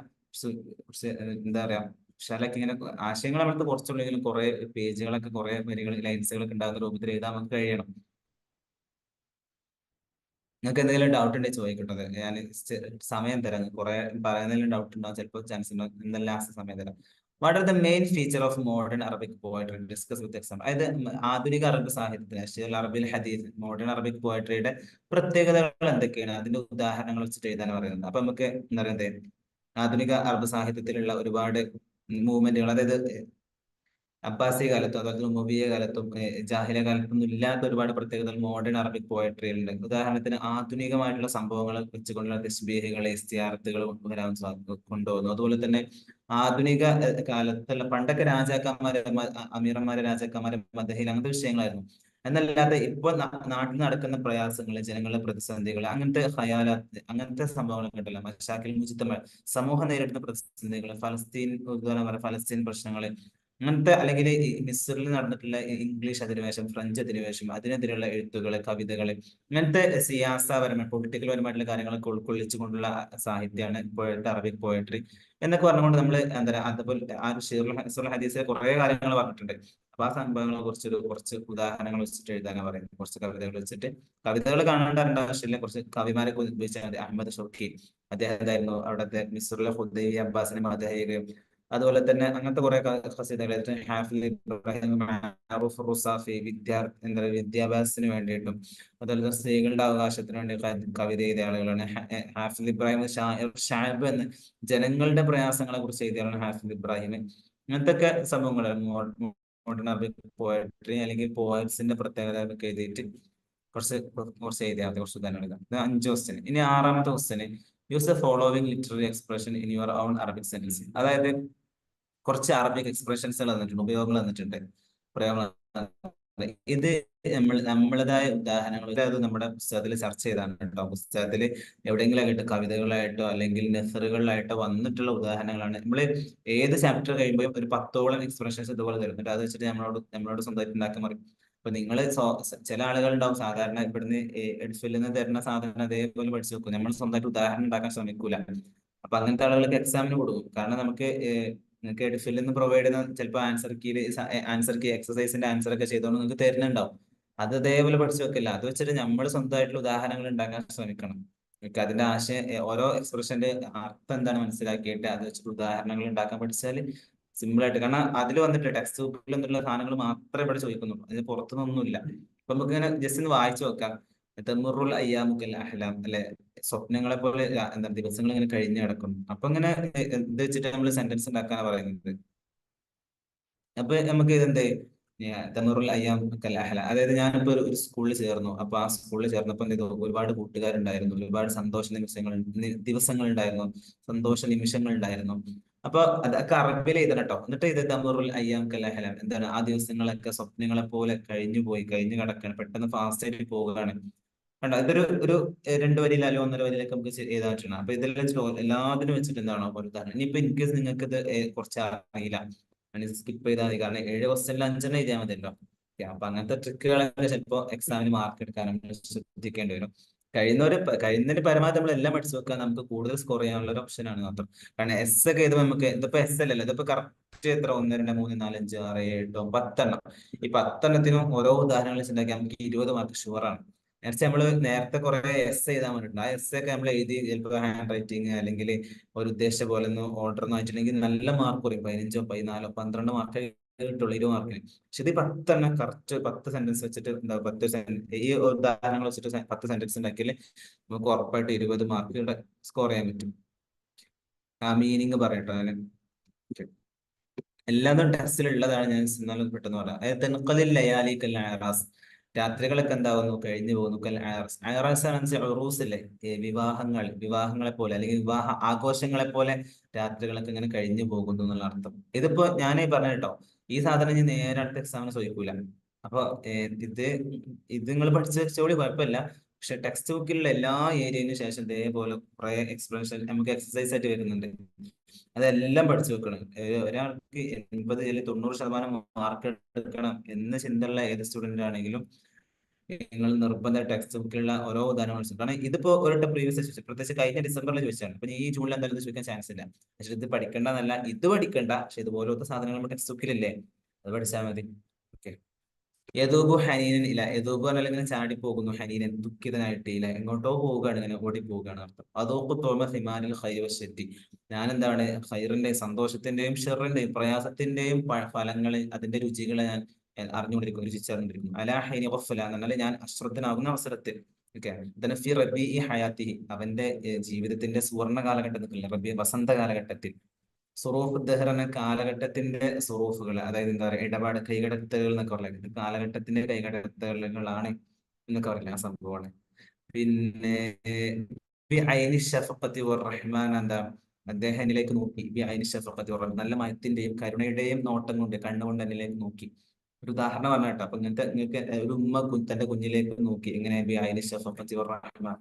കുറച്ച് എന്താ പറയാ, പക്ഷാലൊക്കെ ഇങ്ങനെ ആശയങ്ങൾ നമുക്ക് കുറച്ചുള്ളെങ്കിലും കുറെ പേജുകളൊക്കെ കുറെ വരികൾ ലൈൻസുകളൊക്കെ ഉണ്ടാകുന്ന രൂപത്തിൽ എഴുതാൻ നമുക്ക് കഴിയണം. നിങ്ങൾക്ക് എന്തെങ്കിലും ഡൗട്ട് ഉണ്ടെങ്കിൽ ചോദിക്കട്ടെ, ഞാൻ സമയം തരാം. കുറെ പറയുന്നതിലും ഡൗട്ട് ഉണ്ടാവും, ചിലപ്പോൾ ചാൻസ് ഉണ്ടാവും. എന്തെല്ലാം ലാസ്റ്റ് സമയം തരാം. What are the main feature of modern Arabic poetry discuss with example. അതായത് ആധുനിക അറബ് സാഹിത്യത്തിന് അഷ്റൽ അറബിൽ ഹദീസ് മോഡേൺ അറബിക് പോയട്രിയുടെ പ്രത്യേകതകൾ എന്തൊക്കെയാണ്, അതിന്റെ ഉദാഹരണങ്ങൾ വെച്ചിട്ട് എഴുതാൻ പറയുന്നത്. അപ്പൊ നമുക്ക് എന്താ പറയുന്നത്, ആധുനിക അറബ് സാഹിത്യത്തിലുള്ള ഒരുപാട് മൂവ്മെന്റുകൾ, അതായത് അബ്ബാസി കാലത്തും അതുപോലെ തന്നെ ഉമവിയ കാലത്തും ജാഹിലിയ കാലത്തൊന്നും ഇല്ലാത്ത ഒരുപാട് പ്രത്യേകതകൾ മോഡേൺ അറബിക് പോയട്രിയിലുണ്ട്. ഉദാഹരണത്തിന് ആധുനികമായിട്ടുള്ള സംഭവങ്ങൾ വെച്ചുകൊണ്ടുള്ള തസ്ബീഹുകൾ ഇസ്തിയാറത്തുകൾ വരാൻ കൊണ്ടുപോകുന്നു. അതുപോലെ തന്നെ ആധുനിക കാലത്തുള്ള പണ്ടൊക്കെ രാജാക്കന്മാരെ അമീറന്മാരെ രാജാക്കന്മാരെ മദഹിൽ അങ്ങനത്തെ വിഷയങ്ങളായിരുന്നു. എന്നല്ലാതെ ഇപ്പൊ നാട്ടിൽ നടക്കുന്ന പ്രയാസങ്ങൾ, ജനങ്ങളുടെ പ്രതിസന്ധികൾ, അങ്ങനത്തെ ഹയാലാത്ത്, അങ്ങനത്തെ സംഭവങ്ങളൊക്കെ ഉണ്ടല്ലോ, മശാക്കിൽ മുജിത്തമ സമൂഹം നേരിടുന്ന പ്രതിസന്ധികൾ, ഫലസ്തീൻ പ്രശ്നങ്ങൾ, അങ്ങനത്തെ അല്ലെങ്കിൽ ഈ മിസ്റിൽ നടന്നിട്ടുള്ള ഇംഗ്ലീഷ് അധിനിവേശം, ഫ്രഞ്ച് അധിനിവേശം, അതിനെതിരെയുള്ള എഴുത്തുകൾ, കവിതകൾ, ഇങ്ങനത്തെ സിയാസപരമായ പൊളിറ്റിക്കൽ പരമായിട്ടുള്ള കാര്യങ്ങളൊക്കെ ഉൾക്കൊള്ളിച്ചുകൊണ്ടുള്ള സാഹിത്യമാണ് ഇപ്പോഴത്തെ അറബിക് പോയട്രി എന്നൊക്കെ പറഞ്ഞുകൊണ്ട് നമ്മൾ എന്താ പറയുക, അതുപോലെ ആ ഷീറുൽ ഹദീസിലെ കുറെ കാര്യങ്ങൾ പറഞ്ഞിട്ടുണ്ട്. അപ്പൊ ആ സംഭവങ്ങളെ കുറിച്ചൊരു കുറച്ച് ഉദാഹരണങ്ങൾ വെച്ചിട്ട് എഴുതാനാണ് പറയുന്നത്. കുറച്ച് കവിതകൾ വെച്ചിട്ട്, കവിതകൾ കാണേണ്ട ആവശ്യമില്ല, കുറച്ച് കവിമാരെ ഉപയോഗിച്ചാൽ മതി. അഹമ്മദ് ഷൗക്കി അദ്ദേഹമായിരുന്നു അവിടുത്തെ മിസ്റിലെ ഹുദൈബി അബ്ബാസിനെ മദഹയും, അതുപോലെ തന്നെ അങ്ങനത്തെ കുറെ ഖസീദകൾ, ഹാഫിൽ ഇബ്രാഹിം മഅറൂഫ് റുസാഫി എന്താ പറയുക, വിദ്യാഭ്യാസത്തിന് വേണ്ടിയിട്ടും അതുപോലെ തന്നെ സ്ത്രീകളുടെ അവകാശത്തിന് വേണ്ടി കവിത എഴുതിയ ആളുകളാണ്. ഹാഫിൽ ഇബ്രാഹിം ഷാബ് എന്ന് ജനങ്ങളുടെ പ്രയാസങ്ങളെ കുറിച്ച് എഴുതിയ ആളാണ് ഹാഫിൽ ഇബ്രാഹിം. ഇങ്ങനത്തെ ഒക്കെ സംഭവങ്ങളാണ് മോഡേൺ അറബിക് പോയട്രി അല്ലെങ്കിൽ പോയറ്റ്സിന്റെ പ്രത്യേകത ഒക്കെ എഴുതിയിട്ട് കുറച്ച് കുറച്ച് എഴുതിയാൽ മതി. കുറച്ച് ഉദാഹരണം എഴുതാം. ഇത് 5 ക്വസ്റ്റ്യൻ. ഇനി 6ാമത്തെ question, use the following literary expression in your own Arabic sentence. അതായത് കുറച്ച് അറബിക് എക്സ്പ്രഷൻസ് തന്നിട്ടുണ്ട്, ഉപയോഗങ്ങൾ തന്നിട്ടുണ്ട്, പ്രയോഗങ്ങൾ. ഇത് നമ്മളതായ ഉദാഹരണങ്ങൾ അത് നമ്മുടെ പുസ്തകത്തിൽ ചർച്ച ചെയ്താണ് കേട്ടോ. പുസ്തകത്തിൽ എവിടെയെങ്കിലും ആയിട്ട് കവിതകളായിട്ടോ അല്ലെങ്കിൽ നെസറുകളിലായിട്ടോ വന്നിട്ടുള്ള ഉദാഹരണങ്ങളാണ്. നമ്മൾ ഏത് ചാപ്റ്റർ കഴിയുമ്പോഴും ഒരു 10ഓളം എക്സ്പ്രഷൻസ് ഇതുപോലെ തരുന്നുണ്ട്. അത് വെച്ചിട്ട് നമ്മളോട് സ്വന്തമായിട്ട് ഉണ്ടാക്കാൻ പറയും. അപ്പൊ നിങ്ങൾ ചില ആളുകൾ ഉണ്ടാവും സാധാരണ ഇവിടുന്ന് എഡ്ഫിൽ നിന്ന് തരുന്ന സാധനം അതേപോലെ പഠിച്ചു വെക്കും. നമ്മൾ സ്വന്തമായിട്ട് ഉദാഹരണം ഉണ്ടാക്കാൻ ശ്രമിക്കൂല. അപ്പൊ അങ്ങനത്തെ ആളുകൾക്ക് എക്സാമിന് കൊടുക്കും. കാരണം നിങ്ങൾക്ക് എഡ്ഫിൽ നിന്ന് പ്രൊവൈഡ് ചെയ്യുന്ന ചിലപ്പോൾ ആൻസർ കീ എക്സസൈസിന്റെ ആൻസർ ഒക്കെ ചെയ്തുകൊണ്ട് നിങ്ങൾക്ക് തരുന്നുണ്ടാവും. അത് അതേപോലെ പഠിച്ചു വെക്കില്ല. അത് വെച്ചിട്ട് നമ്മൾ സ്വന്തമായിട്ടുള്ള ഉദാഹരണങ്ങൾ ഉണ്ടാക്കാൻ ശ്രമിക്കണം. അതിന്റെ ആശയം, ഓരോ എക്സ്പ്രഷന്റെ അർത്ഥം എന്താണ് മനസ്സിലാക്കിയിട്ട് അത് വെച്ചിട്ട് ഉദാഹരണങ്ങൾ ഉണ്ടാക്കാൻ പഠിച്ചാൽ സിമ്പിൾ ആയിട്ട്, കാരണം അതിൽ വന്നിട്ട് ടെക്സ്റ്റ് ബുക്കിൽ എന്നുള്ള സാധനങ്ങൾ മാത്രമേ ഇവിടെ ചോദിക്കുന്നുള്ളൂ, അതിന് പുറത്തുനിന്നൊന്നുമില്ല. അപ്പൊ നമുക്ക് ഇങ്ങനെ ജസ്റ്റ് ഒന്ന് വായിച്ചു നോക്കാം. തമുറുൽ അയ്യാമുക്കൽ അഹ്ലാം അല്ലെ, സ്വപ്നങ്ങളെ പോലെ എന്താ ദിവസങ്ങൾ ഇങ്ങനെ കഴിഞ്ഞു കിടക്കുന്നു. അപ്പൊ ഇങ്ങനെ ഇത് വെച്ചിട്ട് നമ്മൾ സെന്റൻസ് ഉണ്ടാക്കാനാണ് പറയുന്നത്. അപ്പൊ നമുക്ക് ഇതെന്ത് തമറുൽ അയ്യാം കൽ അഹ്ല, അതായത് ഞാനിപ്പോ ഒരു സ്കൂളിൽ ചേർന്നു. അപ്പൊ ആ സ്കൂളിൽ ചേർന്നപ്പോ എന്ത് ചെയ്തു, ഒരുപാട് കൂട്ടുകാരുണ്ടായിരുന്നു, ഒരുപാട് സന്തോഷ ദിവസങ്ങൾ ഉണ്ടായിരുന്നു, സന്തോഷ നിമിഷങ്ങൾ ഉണ്ടായിരുന്നു. അപ്പൊ അതൊക്കെ അറബിയിൽ എഴുതണം കേട്ടോ. എന്നിട്ട് ഇത് തമറുൽ അയ്യാം കൽ അഹ്ല, എന്താണ് ആ ദിവസങ്ങളൊക്കെ സ്വപ്നങ്ങളെ പോലെ കഴിഞ്ഞു കിടക്കാണ്, പെട്ടെന്ന് ഫാസ്റ്റ് ആയിട്ട് പോവുകയാണ്. കണ്ടോ, ഇതൊരു ഒരു 2 വരിയിൽ അല്ലെങ്കിൽ 1.5 വരിയിലൊക്കെ നമുക്ക് എഴുതാൻ പറ്റണം. അപ്പൊ ഇതെല്ലാം എല്ലാത്തിനും വെച്ചിട്ട് എന്താണോ ഒരു ഉദാഹരണം. ഇനിയിപ്പോ ഇൻ കേസ് നിങ്ങൾക്ക് ഇത് കുറച്ച് അറിയില്ല, സ്കിപ്പ് ചെയ്താൽ മതി. കാരണം 7 ക്വസ്റ്റ്യനിൽ 5 എഴുതിയാൽ മതിയല്ലോ. അപ്പൊ അങ്ങനത്തെ ട്രിക്കുകളൊക്കെ ചിലപ്പോൾ എക്സാമിന് മാർക്ക് എടുക്കാൻ നമ്മൾ ശ്രദ്ധിക്കേണ്ടി വരും. കഴിയുന്നതിന് പരമാവധി നമ്മൾ എല്ലാം പഠിച്ചു വെക്കാൻ നമുക്ക് കൂടുതൽ സ്കോർ ചെയ്യാനുള്ള ഒരു ഓപ്ഷനാണ് മാത്രം. കാരണം എസ് ഒക്കെ എഴുതുമ്പോൾ നമുക്ക് ഇതിപ്പോ എസ് അല്ലല്ലോ, ഇതിപ്പോ കറക്റ്റ് എത്ര 1 2 3 4 5 6 7 8 10എണ്ണം. ഈ 10എണ്ണത്തിനും ഓരോ ഉദാഹരണങ്ങൾ വെച്ചിട്ടുണ്ടെങ്കിൽ നമുക്ക് 20 മാർക്ക് ഷുവറാണ്. നേരത്തെ കുറെ എസ് എഴുതാൻ വേണ്ടിയിട്ടുണ്ട്. ആ എസ് ഒക്കെ നമ്മൾ എഴുതി ചിലപ്പോൾ ഹാൻഡ് റൈറ്റിംഗ് അല്ലെങ്കിൽ ഒരു ഉദ്ദേശിച്ച പോലെ ഒന്നും ഓർഡർ ഒന്നും ആയിട്ടുണ്ടെങ്കിൽ നല്ല മാർക്ക് കുറയും. 15 14 12 മാർക്ക് കിട്ടുള്ളൂ 20 മാർക്കിന്. പക്ഷെ ഇത് 10 കറക്റ്റ് 10 സെന്റൻസ് വെച്ചിട്ട് എന്താ 10 ഈ ഉദാഹരണങ്ങൾ വെച്ചിട്ട് 10 സെന്റൻസ് ഉണ്ടാക്കിയാൽ നമുക്ക് ഉറപ്പായിട്ട് 20 മാർക്ക് ഇവിടെ സ്കോർ ചെയ്യാൻ പറ്റും. ആ മീനിങ് പറയട്ടോ അതിന്. എല്ലാതും ടെക്സ്റ്റിൽ ഉള്ളതാണ്, ഞാൻ എന്നാലും പെട്ടെന്ന് പറയാം. അതായത് തെൻഖലിൽ ലയാലി കൽ അയറാസ്, രാത്രികളൊക്കെ എന്താവുന്നു കഴിഞ്ഞു പോകുന്നു. കൽ അയറാസ്, അയറാസ് ആണ് ഉറൂസ് അല്ലേ, വിവാഹങ്ങളെ പോലെ അല്ലെങ്കിൽ വിവാഹ ആഘോഷങ്ങളെ പോലെ രാത്രികളൊക്കെ ഇങ്ങനെ കഴിഞ്ഞു പോകുന്നു എന്നുള്ള അർത്ഥം. ഇതിപ്പോ ഞാനേ പറഞ്ഞ കേട്ടോ, ഈ സാധനം ഞാൻ നേരെ അടുത്ത എക്സാമിന് ചോദിക്കൂല. അപ്പൊ ഇത് ഇത് നിങ്ങൾ പഠിച്ച വെച്ചോളി, കുഴപ്പമില്ല. പക്ഷെ ടെക്സ്റ്റ് ബുക്കിലുള്ള എല്ലാ ഏരിയയിലും ശേഷം ഇതേപോലെ കുറെ എക്സ്പ്ലനേഷൻ നമുക്ക് എക്സസൈസ് ആയിട്ട് വരുന്നുണ്ട്. അതെല്ലാം പഠിച്ചു വെക്കണം. ഒരാൾക്ക് 80 അല്ലെങ്കിൽ 90% മാർക്ക് എടുക്കണം എന്ന് ചിന്തയുള്ള ഏത് സ്റ്റുഡന്റ് ആണെങ്കിലും നിങ്ങൾ നിർബന്ധ ടെക്സ്റ്റ് ബുക്കിലുള്ള ഓരോ ഉദാഹരണം പഠിച്ചു. കാരണം ഇതിപ്പോ ഒരു പ്രീവിയസ് ചോദിച്ചു, പ്രത്യേകിച്ച് കഴിഞ്ഞ ഡിസംബറിൽ ചോദിച്ചാണ്. അപ്പൊ ഈ ജൂണിൽ എന്തായാലും ഇത് ചോദിക്കാൻ ചാൻസ് ഇല്ല. പക്ഷെ ഇത് പഠിക്കേണ്ടതല്ല, ഇത് പഠിക്കണ്ട, പക്ഷെ ഇതുപോലത്തെ സാധനങ്ങൾ ടെക്സ്റ്റ് ബുക്കിലില്ലേ, അത് പഠിച്ചാൽ മതി. ഓക്കെ. യദൂബു ഹനീനൻ ഇല, യദൂബു പറഞ്ഞാൽ ഇങ്ങനെ ചാടി പോകുന്നു, ഹനീനൻ ദുഃഖിതനായിട്ട്, ഇല എങ്ങോട്ടോ പോവുകയാണ്, ഇങ്ങനെ ഓടി പോവുകയാണ് അർത്ഥം. അതോക്ക് തോമ ഹിമാനിൽ ഖൈർ വശത്തി, ഞാൻ എന്താണ് ഖൈറിന്റെ സന്തോഷത്തിന്റെയും ഷെറിന്റെയും പ്രയാസത്തിന്റെയും ഫലങ്ങൾ, അതിന്റെ രുചികളെ ഞാൻ അറിഞ്ഞുകൊണ്ടിരിക്കുന്നു, രുചിച്ചറിഞ്ഞിരിക്കുന്നു. അലാ ഹൈനി ഗഫല എന്നാൽ ഞാൻ അശ്രദ്ധനാകുന്ന അവസരത്തിൽ. ഓക്കെ. ഫി റബി ഹയാത്തിഹി, അവന്റെ ജീവിതത്തിന്റെ സുവർണ്ണ കാലഘട്ടത്തിൽ, റബി വസന്ത കാലഘട്ടത്തിൽ. സുറൂഫ് ദഹ്ർ എന്ന കാലഘട്ടത്തിന്റെ സുറൂഫുകൾ, അതായത് എന്താ പറയുക, ഇടപാട് കൈകടത്തലുകൾ എന്നൊക്കെ പറയുന്നത്, ഇത് കാലഘട്ടത്തിന്റെ കൈകടത്തലുകളാണ് എന്നൊക്കെ പറയുന്നത് ആ സംഭവമാണ്. പിന്നെ ബിഐനി ഷഫഖത്തി വർ-റഹ്മാൻ, എന്താ അദ്ദേഹം എന്നിലേക്ക് നോക്കി, ബിഐനി ഷഫഖത്തി വർ-റഹ്മാൻ, നല്ല മയത്തിന്റെയും കരുണയുടെയും നോട്ടം കൊണ്ട്, കണ്ണുകൊണ്ട് എന്നിലേക്ക് നോക്കി. ഒരു ഉദാഹരണം പറഞ്ഞ കേട്ടോ. അപ്പൊ ഇങ്ങനത്തെ നിങ്ങൾക്ക് ഒരു ഉമ്മ തന്റെ കുഞ്ഞിലേക്ക് നോക്കി, എങ്ങനെ ബിഐനി ഷഫഖത്തി വർ-റഹ്മാൻ,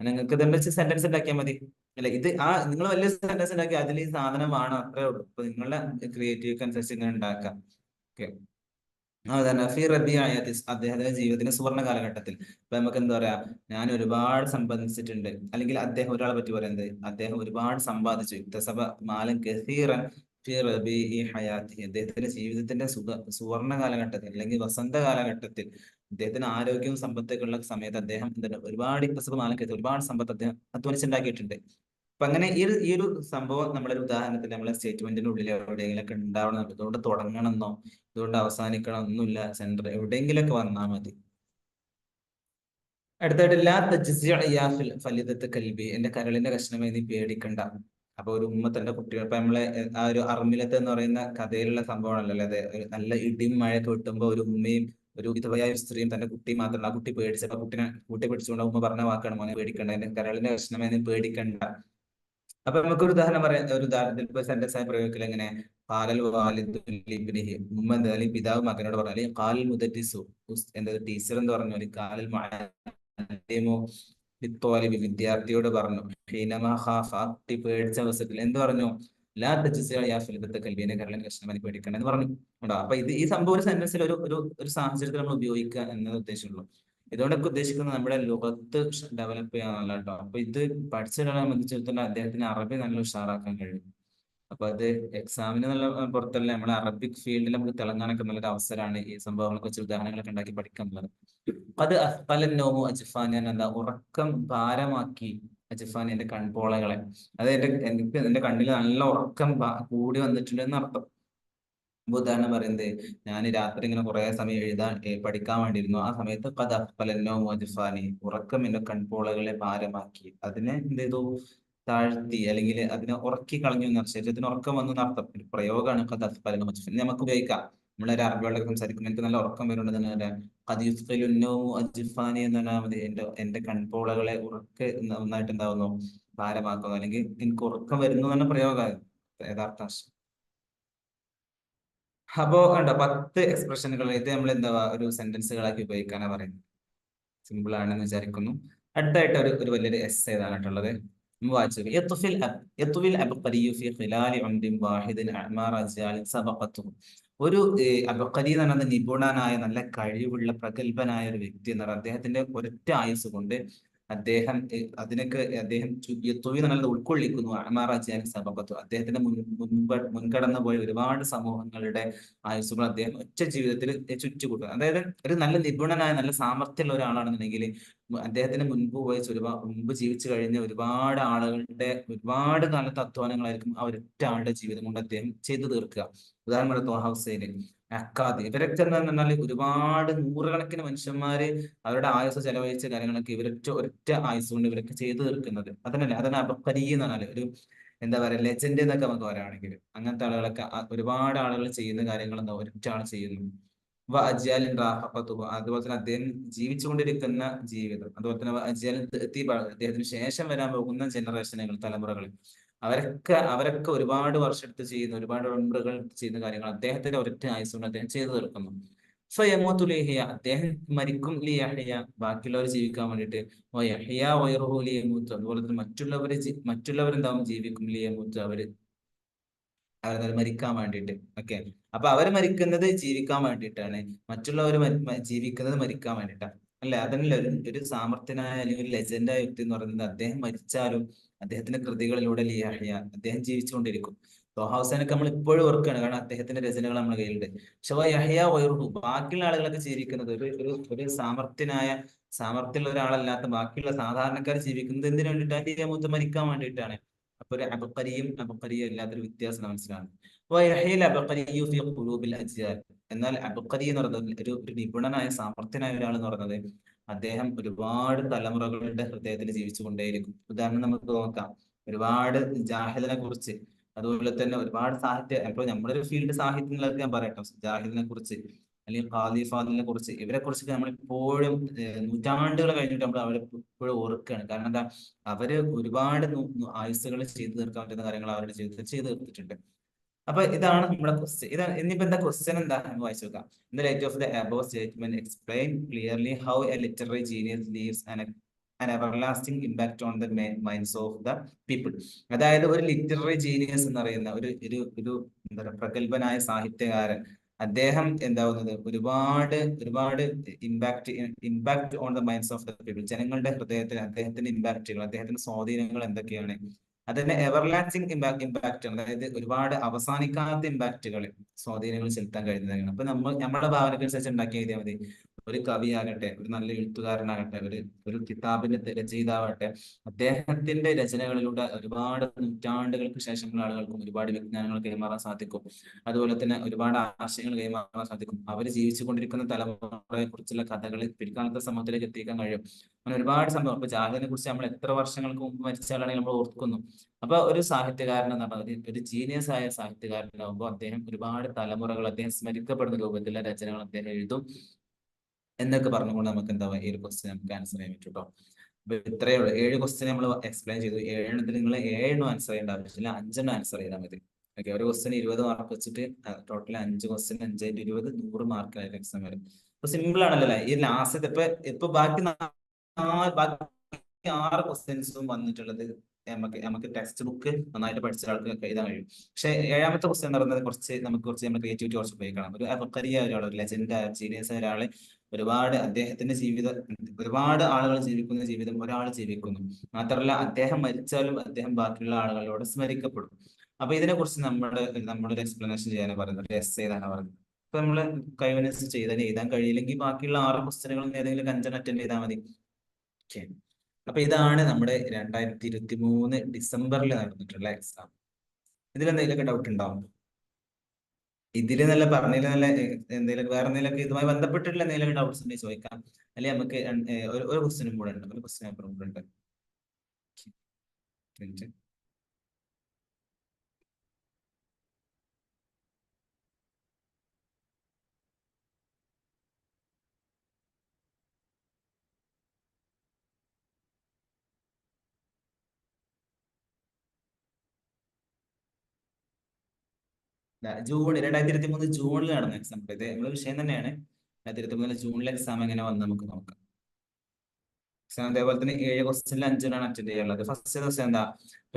നിങ്ങൾക്ക് ഇതെന്ന് വെച്ച് സെന്റൻസ് ഉണ്ടാക്കിയാൽ മതി. അല്ല ഇത് നിങ്ങൾ വലിയ സെന്റൻസ് ഉണ്ടാക്കി അതിൽ ഈ സാധനം വേണം, അത്രേ ഉള്ളൂ. അപ്പൊ നിങ്ങളുടെ ക്രിയേറ്റീവ് അനുസരിച്ച് ഇങ്ങനെ ഉണ്ടാക്കാം. ഓക്കെ. അതന്നെ ഫി റബി ആയത്തിസ്, അദ്ദേഹത്തിന്റെ ജീവിതത്തിന്റെ സുവർണ്ണ കാലഘട്ടത്തിൽ. ഇപ്പൊ നമുക്ക് എന്താ പറയാ, ഞാൻ ഒരുപാട് സമ്പാദിച്ചിട്ടുണ്ട്, അല്ലെങ്കിൽ അദ്ദേഹം ഒരാളെ പറ്റി പറയുന്നത്, അദ്ദേഹം ഒരുപാട് സമ്പാദിച്ചു. ഇക്തസബ മാലൻ കസീറൻ ഫി റബി ഹയാത്തി, അദ്ദേഹത്തിന്റെ ജീവിതത്തിന്റെ സുവർണ്ണ കാലഘട്ടത്തിൽ അല്ലെങ്കിൽ വസന്ത കാലഘട്ടത്തിൽ, അദ്ദേഹത്തിന് ആരോഗ്യവും സമ്പത്തൊക്കെ ഉള്ള സമയത്ത് അദ്ദേഹം എന്താണ് ഒരുപാട് ഇക്തസബ മാലൻ കസീർ, ഒരുപാട് സമ്പത്ത് അദ്ദേഹം അധ്വാനിച്ചുണ്ടാക്കിയിട്ടുണ്ട്. അപ്പൊ അങ്ങനെ ഈ ഒരു സംഭവം നമ്മുടെ ഒരു ഉദാഹരണത്തിൽ നമ്മളെ സ്റ്റേറ്റ്മെന്റിന്റെ ഉള്ളിൽ എവിടെയെങ്കിലൊക്കെ ഉണ്ടാവണം. ഇതുകൊണ്ട് തുടങ്ങണമെന്നോ ഇതുകൊണ്ട് അവസാനിക്കണം ഒന്നുമില്ല, സെന്റർ എവിടെയെങ്കിലൊക്കെ വന്നാൽ മതി. അടുത്തായിട്ട് ലാ തജ്സിഅ യാ ഫലിദത്ത് കൽബി, എന്റെ കരളിന്റെ കഷ്ണമേ നീ പേടിക്കണ്ട. അപ്പൊ ഒരു ഉമ്മ തന്റെ കുട്ടികൾ, ഇപ്പൊ നമ്മളെ ആ ഒരു അർമിലത്ത് എന്ന് പറയുന്ന കഥയിലുള്ള സംഭവമാണല്ലോ അതെ. നല്ല ഇടിയും മഴയൊക്കെ വെട്ടുമ്പോ ഒരു ഉമ്മയും ഒരു വിധവയായ സ്ത്രീയും തന്റെ കുട്ടി മാത്രമല്ല, ആ കുട്ടി പേടിച്ചപ്പോ കുട്ടി പിടിച്ചുകൊണ്ട് ഉമ്മ പറഞ്ഞ വാക്കാണ്, മോനെ പേടിക്കണ്ട, എന്റെ കരളിന്റെ കഷ്ണമേ നീ പേടിക്കണ്ട. അപ്പൊ നമുക്ക് ഒരു ഉദാഹരണം പറയാം. ഒരു ഉദാഹരണത്തിൽ ഇപ്പൊ സെന്റൻസ് ആയി പ്രയോഗിക്കൽ എങ്ങനെ, കാലൽ വാലിദു ലിബ്നിഹി, ഉമ്മ എന്താ അല്ലെങ്കിൽ പിതാവ് മകനോട് പറഞ്ഞു, അല്ലെങ്കിൽ കാലൽ മുദരിസു എന്താ ടീച്ചർ എന്ന് പറഞ്ഞു, അല്ലെങ്കിൽ കാലൽ മുഅല്ലിമു ലിത്വാലിബി വിദ്യാർത്ഥിയോട് പറഞ്ഞു, ഹീനമാ ഖാഫ കുട്ടി പേടിച്ച അവസരത്തിൽ എന്ത് പറഞ്ഞു, ലാ തജ്സിഅ യാ ഫിൽദത്ത കൽബിനെ കരളിന്റെ കഷ്ണമനി പേടിക്കണം എന്ന് പറഞ്ഞു. ഉണ്ടോ? അപ്പൊ ഈ സംഭവം ഒരു സെന്റൻസിൽ ഒരു സാഹചര്യത്തിൽ നമ്മൾ ഉപയോഗിക്കുക എന്നത് ഉദ്ദേശമുള്ളൂ. ഇതുകൊണ്ടൊക്കെ ഉദ്ദേശിക്കുന്നത് നമ്മുടെ ലോകത്ത് ഡെവലപ്പ് ചെയ്യാന്നുള്ള കേട്ടോ. അപ്പൊ ഇത് പഠിച്ചൊരാളെ സംബന്ധിച്ചിടത്തോളം അദ്ദേഹത്തിന് അറബി നല്ല ഉഷാറാക്കാൻ കഴിയും. അപ്പൊ അത് എക്സാമിന് നല്ല പുറത്തല്ല, നമ്മുടെ അറബിക് ഫീൽഡിൽ നമുക്ക് തിളങ്ങാനൊക്കെ നല്ലൊരു അവസരമാണ് ഈ സംഭവങ്ങളെ കുറിച്ച് ഉദാഹരണങ്ങളൊക്കെ ഉണ്ടാക്കി പഠിക്കാൻ എന്നുള്ളത്. അത് അഫ്ഖലന്നോമു അജ്ഫാനി, എന്താ ഉറക്കം ഭാരമാക്കി അജ്ഫാനി, എന്റെ കൺപോളകളെ. അത് എനിക്ക് എന്റെ കണ്ണിൽ നല്ല ഉറക്കം കൂടി വന്നിട്ടുണ്ട് എന്നർത്ഥം. ഉദാഹരണം പറയുന്നത്, ഞാൻ രാത്രി ഇങ്ങനെ കുറെ സമയം പഠിക്കാൻ വേണ്ടിയിരുന്നു. ആ സമയത്ത് ഖദ് അഫ്ഖലന്നോ മുഅജ്ഫാനി, ഉറക്കം എന്റെ കൺപോളകളെ ഭാരമാക്കി, അതിനെ എന്ത് ചെയ്തു, താഴ്ത്തി, അല്ലെങ്കിൽ അതിനെ ഉറക്കി കളഞ്ഞു എന്നാണ്, ശരീരത്തിന് ഉറക്കം വന്നു എന്നർത്ഥം. ഒരു പ്രയോഗമാണ് ഖദ് അഫ്ഖലന്നോ മുഅജ്ഫാനി. നമുക്ക് ഉപയോഗിക്കാം. നമ്മളെ ഒരു അറബികളൊക്കെ സംസാരിക്കുമ്പോൾ എനിക്ക് നല്ല ഉറക്കം വരുന്നുണ്ടെന്ന് ഖദ് യുസ്ഖിലുന്നോ മുഅജ്ഫാനി എന്ന് പറഞ്ഞാൽ മതി, എന്റെ കൺപോളകളെ നന്നായിട്ട് എന്താവുന്നു, ഭാരമാക്കുന്നു, അല്ലെങ്കിൽ എനിക്ക് ഉറക്കം വരുന്നു എന്ന പ്രയോഗമാണ് യഥാർത്ഥ. അപ്പോ കണ്ടോ 10 എക്സ്പ്രഷനുകൾ, ഇത് നമ്മൾ എന്താ ഒരു സെന്റൻസുകളാക്കി ഉപയോഗിക്കാനാ പറയുന്നത്. സിമ്പിൾ ആണെന്ന് വിചാരിക്കുന്നു. അടുത്തായിട്ട് ഒരു വലിയൊരു എസ് ഏതാണുള്ളത്, നമ്മൾ വായിച്ചു. യത്ഫിൽ അബ്ഖരിയു ഫി ഖിലാലി ഉംദിൻ വാഹിദിൻ അഅ്മാറ അജ്യാലിൻ സബഖത്തുഹു. ഒരു അബ്ഖരി എന്ന് പറയുന്നത് നിപുണനായ നല്ല കഴിവുള്ള പ്രഗത്ഭനായ ഒരു വ്യക്തി എന്ന് പറയുന്നത്, അദ്ദേഹത്തിന്റെ ഒരൊറ്റ ആയുസ് കൊണ്ട് അദ്ദേഹം അതിനൊക്കെ അദ്ദേഹം യത്വി എന്ന് പറയുന്നത് ഉൾക്കൊള്ളിക്കുന്നു. അഅ്മാറ അജ്യാലിൻ സബഖത്തു, അദ്ദേഹത്തിന്റെ മുൻകടന്നു പോയ ഒരുപാട് സമൂഹങ്ങളുടെ ആയുസ്സുകൾ അദ്ദേഹം ഒറ്റ ജീവിതത്തിൽ ചുറ്റുകൂട്ടുക. അതായത് ഒരു നല്ല നിപുണനായ നല്ല സാമർത്ഥ്യമുള്ള ഒരാളാണെന്നുണ്ടെങ്കിൽ അദ്ദേഹത്തിന് മുൻപ് ജീവിച്ചു കഴിഞ്ഞ ഒരുപാട് ആളുകളുടെ ഒരുപാട് കാലത്തെ അധ്വാനങ്ങളായിരിക്കും ആ ഒരൊറ്റ ആളുടെ ജീവിതം കൊണ്ട് അദ്ദേഹം ചെയ്തു തീർക്കുക. ഉദാഹരണം ത്വാഹ ഹുസൈൻ, അക്കാദ് ഇവരൊക്കെ എന്ന് പറഞ്ഞാൽ ഒരുപാട് നൂറുകണക്കിന് മനുഷ്യന്മാര് അവരുടെ ആയുസ് ചെലവഴിച്ച കാര്യങ്ങളൊക്കെ ഇവരൊറ്റ ഒരൊറ്റ ആയുസ് കൊണ്ട് ഇവരൊക്കെ ചെയ്തു തീർക്കുന്നത്. അതന്നെ അതാണ് അബക്കരി എന്ന് പറഞ്ഞാല് ഒരു എന്താ പറയുക ലെജൻഡ് എന്നൊക്കെ നമുക്ക് പറയുകയാണെങ്കിൽ അങ്ങനത്തെ ആളുകളൊക്കെ ഒരുപാട് ആളുകൾ ചെയ്യുന്ന കാര്യങ്ങൾ എന്താ ഒരൊറ്റ ആൾ ചെയ്യുന്നു. അജ്യാലിൻ റാഹത്തുഹു അതുപോലെ തന്നെ അദ്ദേഹം ജീവിച്ചുകൊണ്ടിരിക്കുന്ന ജീവിതം അതുപോലെ തന്നെ അജ്യാലിൻ അദ്ദേഹത്തിന് ശേഷം വരാൻ പോകുന്ന ജനറേഷനുകൾ തലമുറകൾ അവരൊക്കെ ഒരുപാട് വർഷം എടുത്ത് ചെയ്യുന്ന ഒരുപാട് ഉംറകൾ ചെയ്യുന്ന കാര്യങ്ങൾ അദ്ദേഹത്തിന്റെ ഒരൊറ്റ ആയുസ് കൊണ്ട് അദ്ദേഹം ചെയ്തു തീർക്കുന്നു. ഫയമൂത്തു ലിയഹ്യ അദ്ദേഹം മരിക്കും ലിയഹ്യ ബാക്കിയുള്ളവർ ജീവിക്കാൻ വേണ്ടിയിട്ട് വയഹ്യ വയറുഹു ലിയമൂത്ത് അതുപോലെ തന്നെ മറ്റുള്ളവരെന്താവും ജീവിക്കും ലിയമൂത്ത് അവരെന്തായാലും മരിക്കാൻ വേണ്ടിയിട്ട്. ഓക്കെ, അപ്പൊ അവര് മരിക്കുന്നത് ജീവിക്കാൻ വേണ്ടിയിട്ടാണ്, മറ്റുള്ളവർ ജീവിക്കുന്നത് മരിക്കാൻ വേണ്ടിയിട്ടാണ്. അല്ലെ, അതല്ല ഒരു സാമർത്ഥ്യനായ അല്ലെങ്കിൽ ഒരു ലെജൻഡായ വ്യക്തി എന്ന് പറയുന്നത് അദ്ദേഹം മരിച്ചാലും അദ്ദേഹത്തിന്റെ കൃതികളിലൂടെ ലിയാഹിയ അദ്ദേഹം ജീവിച്ചുകൊണ്ടിരിക്കും. ഹൗസനൊക്കെ നമ്മൾ ഇപ്പോഴും ഓർക്കുകയാണ്, കാരണം അദ്ദേഹത്തിന്റെ രചനകൾ നമ്മുടെ കയ്യിലുണ്ട്. പക്ഷെ യഹ്യ വൈറുഹു ബാക്കിയുള്ള ആളുകളൊക്കെ ജീവിക്കുന്നത് ഒരു സാമർത്ഥ്യമുള്ള ഒരാളല്ലാത്ത ബാക്കിയുള്ള സാധാരണക്കാർ ജീവിക്കുന്നത് എന്തിനു വേണ്ടിയിട്ടാണ്? ലിയമൂത്ത് മരിക്കാൻ വേണ്ടിയിട്ടാണ്. അപ്പൊ ഒരു അബക്കരിയും എല്ലാത്തൊരു വ്യത്യാസം മനസ്സിലാണ്. എന്നാൽ അബക്കരി എന്ന് പറയുന്നത് ഒരു നിപുണനായ സാമർത്ഥ്യനായ ഒരാൾ എന്ന് പറയുന്നത് അദ്ദേഹം ഒരുപാട് തലമുറകളുടെ ഹൃദയത്തിൽ ജീവിച്ചു കൊണ്ടേയിരിക്കും. ഉദാഹരണം നമുക്ക് നോക്കാം, ഒരുപാട് ജാഹിദിനെ കുറിച്ച് അതുപോലെ തന്നെ ഒരുപാട് സാഹിത്യം, ഇപ്പോൾ നമ്മുടെ ഒരു ഫീൽഡ് സാഹിത്യങ്ങളൊക്കെ ഞാൻ പറയട്ടെ, ജാഹിദിനെ കുറിച്ച് അല്ലെങ്കിൽ ഖാദി ഫാദിലിനെ കുറിച്ച് ഇവരെ കുറിച്ചൊക്കെ നമ്മൾ ഇപ്പോഴും നൂറ്റാണ്ടുകൾ കഴിഞ്ഞിട്ട് നമ്മൾ അവരെ ഇപ്പോഴും ഓർക്കുകയാണ്. കാരണം എന്താ, അവര് ഒരുപാട് ആയുസ്സുകൾ ചെയ്തു തീർക്കാൻ പറ്റുന്ന കാര്യങ്ങൾ അവരുടെ ജീവിതത്തിൽ ചെയ്തു തീർത്തിട്ടുണ്ട്. അപ്പൊ ഇതാണ് നമ്മുടെ ക്വസ്റ്റ്യൻ. ഇനിയിപ്പോ എന്താ ക്വസ്റ്റ്യൻ എന്താ എന്ന് വായിച്ചു നോക്കാം. In the light of the above statement explain clearly how A literary genius leaves an everlasting impact on the minds of the people. അതായത് ഒരു ലിറ്റററി ജീനിയസ് എന്ന് പറയുന്ന ഒരു എന്താ പറയുക പ്രഗത്ഭനായ സാഹിത്യകാരൻ അദ്ദേഹം എന്താവുന്നത് ഒരുപാട് impact on the minds of the people, ജനങ്ങളുടെ ഹൃദയത്തിൽ അദ്ദേഹത്തിന്റെ ഇമ്പാക്റ്റുകൾ അദ്ദേഹത്തിന്റെ സ്വാധീനങ്ങൾ എന്തൊക്കെയാണ്? അതിന്റെ എവർലാസ്റ്റിംഗ് ഇമ്പാക്ട് ആണ്, അതായത് ഒരുപാട് അവസാനിക്കാത്ത ഇമ്പാക്റ്റുകൾ സ്വാധീനങ്ങൾ ചെലുത്താൻ കഴിയുന്നതാണ്. അപ്പൊ നമ്മുടെ ഭാവനക്കനുസരിച്ച് ഉണ്ടാക്കി എഴുതിയാൽ മതി. ഒരു കവിയാകട്ടെ, ഒരു നല്ല എഴുത്തുകാരനാകട്ടെ, ഒരു കിതാബിന്റെ രചയിതാവട്ടെ, അദ്ദേഹത്തിന്റെ രചനകളിലൂടെ ഒരുപാട് നൂറ്റാണ്ടുകൾക്ക് ശേഷമുള്ള ആളുകൾക്കും ഒരുപാട് വിജ്ഞാനങ്ങൾ കൈമാറാൻ സാധിക്കും. അതുപോലെ തന്നെ ഒരുപാട് ആശയങ്ങൾ കൈമാറാൻ സാധിക്കും. അവർ ജീവിച്ചു കൊണ്ടിരിക്കുന്ന തലമുറയെ കുറിച്ചുള്ള കഥകൾ പിൽക്കാലത്തെ സമൂഹത്തിലേക്ക് എത്തിക്കാൻ കഴിയും. അങ്ങനെ ഒരുപാട് സംഭവം. അപ്പൊ ജാഹിദിനെ കുറിച്ച് നമ്മൾ എത്ര വർഷങ്ങൾക്ക് മുമ്പ് മരിച്ച ആളാണെങ്കിൽ നമ്മൾ ഓർക്കുന്നു. അപ്പൊ ഒരു സാഹിത്യകാരൻ എന്ന് പറഞ്ഞാൽ ഒരു ജീനിയസ് ആയ സാഹിത്യകാരനാകുമ്പോൾ അദ്ദേഹം ഒരുപാട് തലമുറകൾ അദ്ദേഹം സ്മരിക്കപ്പെടുന്ന രൂപത്തിലുള്ള രചനകൾ അദ്ദേഹം എഴുതും എന്നൊക്കെ പറഞ്ഞുകൊണ്ട് നമുക്ക് എന്താ ഈ ഒരു ക്വസ്റ്റ്യൻ നമുക്ക് ആൻസർ ചെയ്യാൻ പറ്റും കേട്ടോ. അപ്പൊ ഇത്രയേ ഉള്ളൂ. 7 ക്വസ്റ്റ്യൻ നമ്മൾ എക്സ്പ്ലെയിൻ ചെയ്തു. 7 നിങ്ങൾ 7 ആൻസർ ചെയ്യേണ്ട ആവശ്യമില്ല, 5 ആൻസർ ചെയ്താൽ മതി. ഓക്കെ, ഒരു ക്വസ്റ്റ്യൻ 20 മാർക്ക് വെച്ചിട്ട് ടോട്ടൽ 5 ക്വസ്റ്റ്യൻ 5×20 100 മാർക്കായിട്ട് എക്സാം വരും. അപ്പൊ സിമ്പിൾ ആണല്ലോ. ഈ ലാസ്റ്റ് ഇപ്പൊ ബാക്കി 6 ക്വസ്റ്റ്യൻസും വന്നിട്ടുള്ളത് നമുക്ക് ടെക്സ്റ്റ് ബുക്ക് നന്നായിട്ട് പഠിച്ച ആൾക്ക് എഴുതാൻ കഴിയും. പക്ഷെ 7ാമത്തെ ക്വസ്റ്റ്യൻ എന്ന് പറയുന്നത് കുറച്ച് നമ്മുടെ ക്രിയേറ്റിവിറ്റി കുറച്ച് ഉപയോഗിക്കണം. ഒരു അബക്കറിയ ഒരാൾ, ഒരു ലെജൻഡ് ജീനിയസ് ഒരാള് അദ്ദേഹത്തിന്റെ ജീവിതം ഒരുപാട് ആളുകൾ ജീവിക്കുന്ന ജീവിതം ഒരാൾ ജീവിക്കുന്നു. മാത്രമല്ല അദ്ദേഹം മരിച്ചാലും അദ്ദേഹം ബാക്കിയുള്ള ആളുകളോട് സ്മരിക്കപ്പെടും. അപ്പൊ ഇതിനെ കുറിച്ച് നമ്മളൊരു എക്സ്പ്ലനേഷൻ ചെയ്യാനാണ് പറയുന്നത്, ഒരു എസ് ചെയ്താണ് പറയുന്നത്. അപ്പൊ നമ്മള് കഴിവിനനുസരിച്ച് എഴുതാൻ കഴിയില്ലെങ്കിൽ ബാക്കിയുള്ള 6 ക്വസ്റ്റ്യനുകൾ ഏതെങ്കിലും 5 അറ്റൻഡ് ചെയ്താൽ മതി. ഓക്കെ, അപ്പൊ ഇതാണ് നമ്മുടെ 2023 ഡിസംബറിൽ നടന്നിട്ടുള്ള എക്സാം. ഇതിലെന്തെങ്കിലുമൊക്കെ ഡൗട്ട് ഉണ്ടാവും? ഇതില് നല്ല പറഞ്ഞതിൽ നല്ല എന്തെങ്കിലും വേറെ എന്തെങ്കിലുമൊക്കെ ഇതുമായി ബന്ധപ്പെട്ടിട്ടുള്ള എന്തെങ്കിലും ഡൗട്ട്സ് ഉണ്ടെങ്കിൽ ചോദിക്കാം. അല്ലെങ്കിൽ നമുക്ക് ഒരു ക്വസ്റ്റ്യനും കൂടെ ഉണ്ട്, ഒരു ക്വസ്റ്റ്യൻ പേപ്പറും കൂടെ ഉണ്ട്. ജൂൺ 2023 ജൂണിൽ നടന്ന എക്സാം. ഇത് നമ്മുടെ വിഷയം തന്നെയാണ്. 2023 ജൂണിലെ എക്സാം എങ്ങനെ വന്ന് നമുക്ക് നോക്കാം. എക്സാം അതേപോലെ തന്നെ 7 ക്വസ്റ്റ്യനിൽ 5 അറ്റൻഡ് ചെയ്യാനുള്ളത്. ഫസ്റ്റ് ക്വസ്റ്റ്യൻ എന്താ?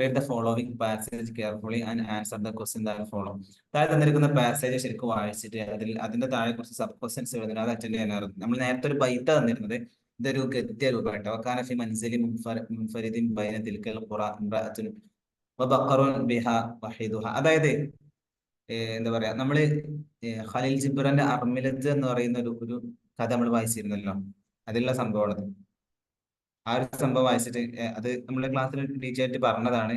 Read the following passage carefully and answer the question that follow. താഴെ തന്നിരിക്കുന്ന പാസേജ് ശരിക്കും വായിച്ചിട്ട് അതിന്റെ താഴെ കുറച്ച് സബ് ക്വസ്റ്റ്യൻസ് എഴുതുന്നത്, അത് അറ്റൻഡ് ചെയ്യാനായിരുന്നു. നമ്മൾ നേരത്തെ ഒരു ബൈത്ത തന്നിരുന്നത്, ഇതൊരു ഗദ്യ രൂപമായിട്ടോ. കാനഫി മൻസിലി മുൻഫരിദിൻ ബൈന തിൽക്കൽ ഖുറ ഇംറഅത്തുൻ വബഖറുൻ ബിഹാ വഹിദുഹ. അതായത് എന്താ പറയാ, നമ്മള് ഖലീൽ ജിബ്രാന്റെ അർമിലത്ത് എന്ന് പറയുന്ന ഒരു കഥ നമ്മൾ വായിച്ചിരുന്നല്ലോ, അതിലുള്ള സംഭവമാണ്. ആ ഒരു സംഭവം വായിച്ചിട്ട് അത് നമ്മുടെ ക്ലാസ്സിൽ ടീച്ചർ ആയിട്ട് പറഞ്ഞതാണ്.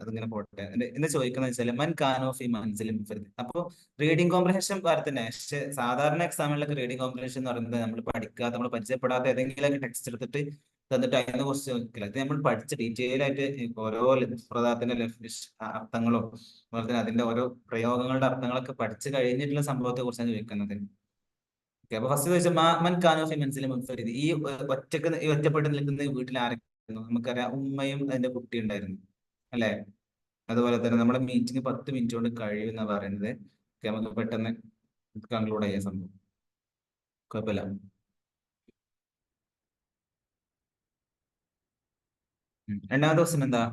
അതിങ്ങനെ പോട്ടെ എന്ന് ചോദിക്കുന്നത് വെച്ചാൽ മൻ കാനോ ഫി മൻസിലിൻ മുൻഫരിദ്. അപ്പൊ റീഡിംഗ് കോംപ്രിഹെൻഷൻ പോലെ തന്നെ, പക്ഷെ സാധാരണ എക്സാമിലൊക്കെ റീഡിംഗ് കോംപ്രിഹെൻഷൻ എന്ന് പറയുന്നത് നമ്മൾ പഠിക്കാത്ത, നമ്മൾ പരിചയപ്പെടാത്ത ഏതെങ്കിലും ടെക്സ്റ്റ് എടുത്തിട്ട് തന്നിട്ട് അതിനെ കുറിച്ച് നോക്കില്ല. ഇത് നമ്മൾ പഠിച്ച് ഡീറ്റെയിൽ ആയിട്ട് ഓരോ പ്രധാനത്തിന്റെ അർത്ഥങ്ങളും അതുപോലെ തന്നെ അതിന്റെ ഓരോ പ്രയോഗങ്ങളുടെ അർത്ഥങ്ങളൊക്കെ പഠിച്ചു കഴിഞ്ഞിട്ടുള്ള സംഭവത്തെ കുറിച്ചാണ് ചോദിക്കുന്നത്. ഓക്കെ, അപ്പൊ ഫസ്റ്റ് ചോദിച്ചാൽ മൻ കാനോ ഫി മൻസിലിൻ മുൻഫരിദ്. ഈ ഒറ്റപ്പെട്ട് നിൽക്കുന്ന വീട്ടിൽ ആരൊക്കെയായിരുന്നു? നമുക്കറിയാം, ഉമ്മയും അതിന്റെ കുട്ടി ഉണ്ടായിരുന്നു അല്ലെ. അതുപോലെ തന്നെ നമ്മുടെ മീറ്റിംഗ് 10 മിനിറ്റ് കൊണ്ട് കഴിയും എന്നാ പറയുന്നത്. ഓക്കെ, നമുക്ക് പെട്ടെന്ന് കൺക്ലൂഡ് ചെയ്യാൻ സംഭവം, കുഴപ്പമില്ല. രണ്ടാമത്തെ ക്വസ്റ്റ്യൻ എന്താ?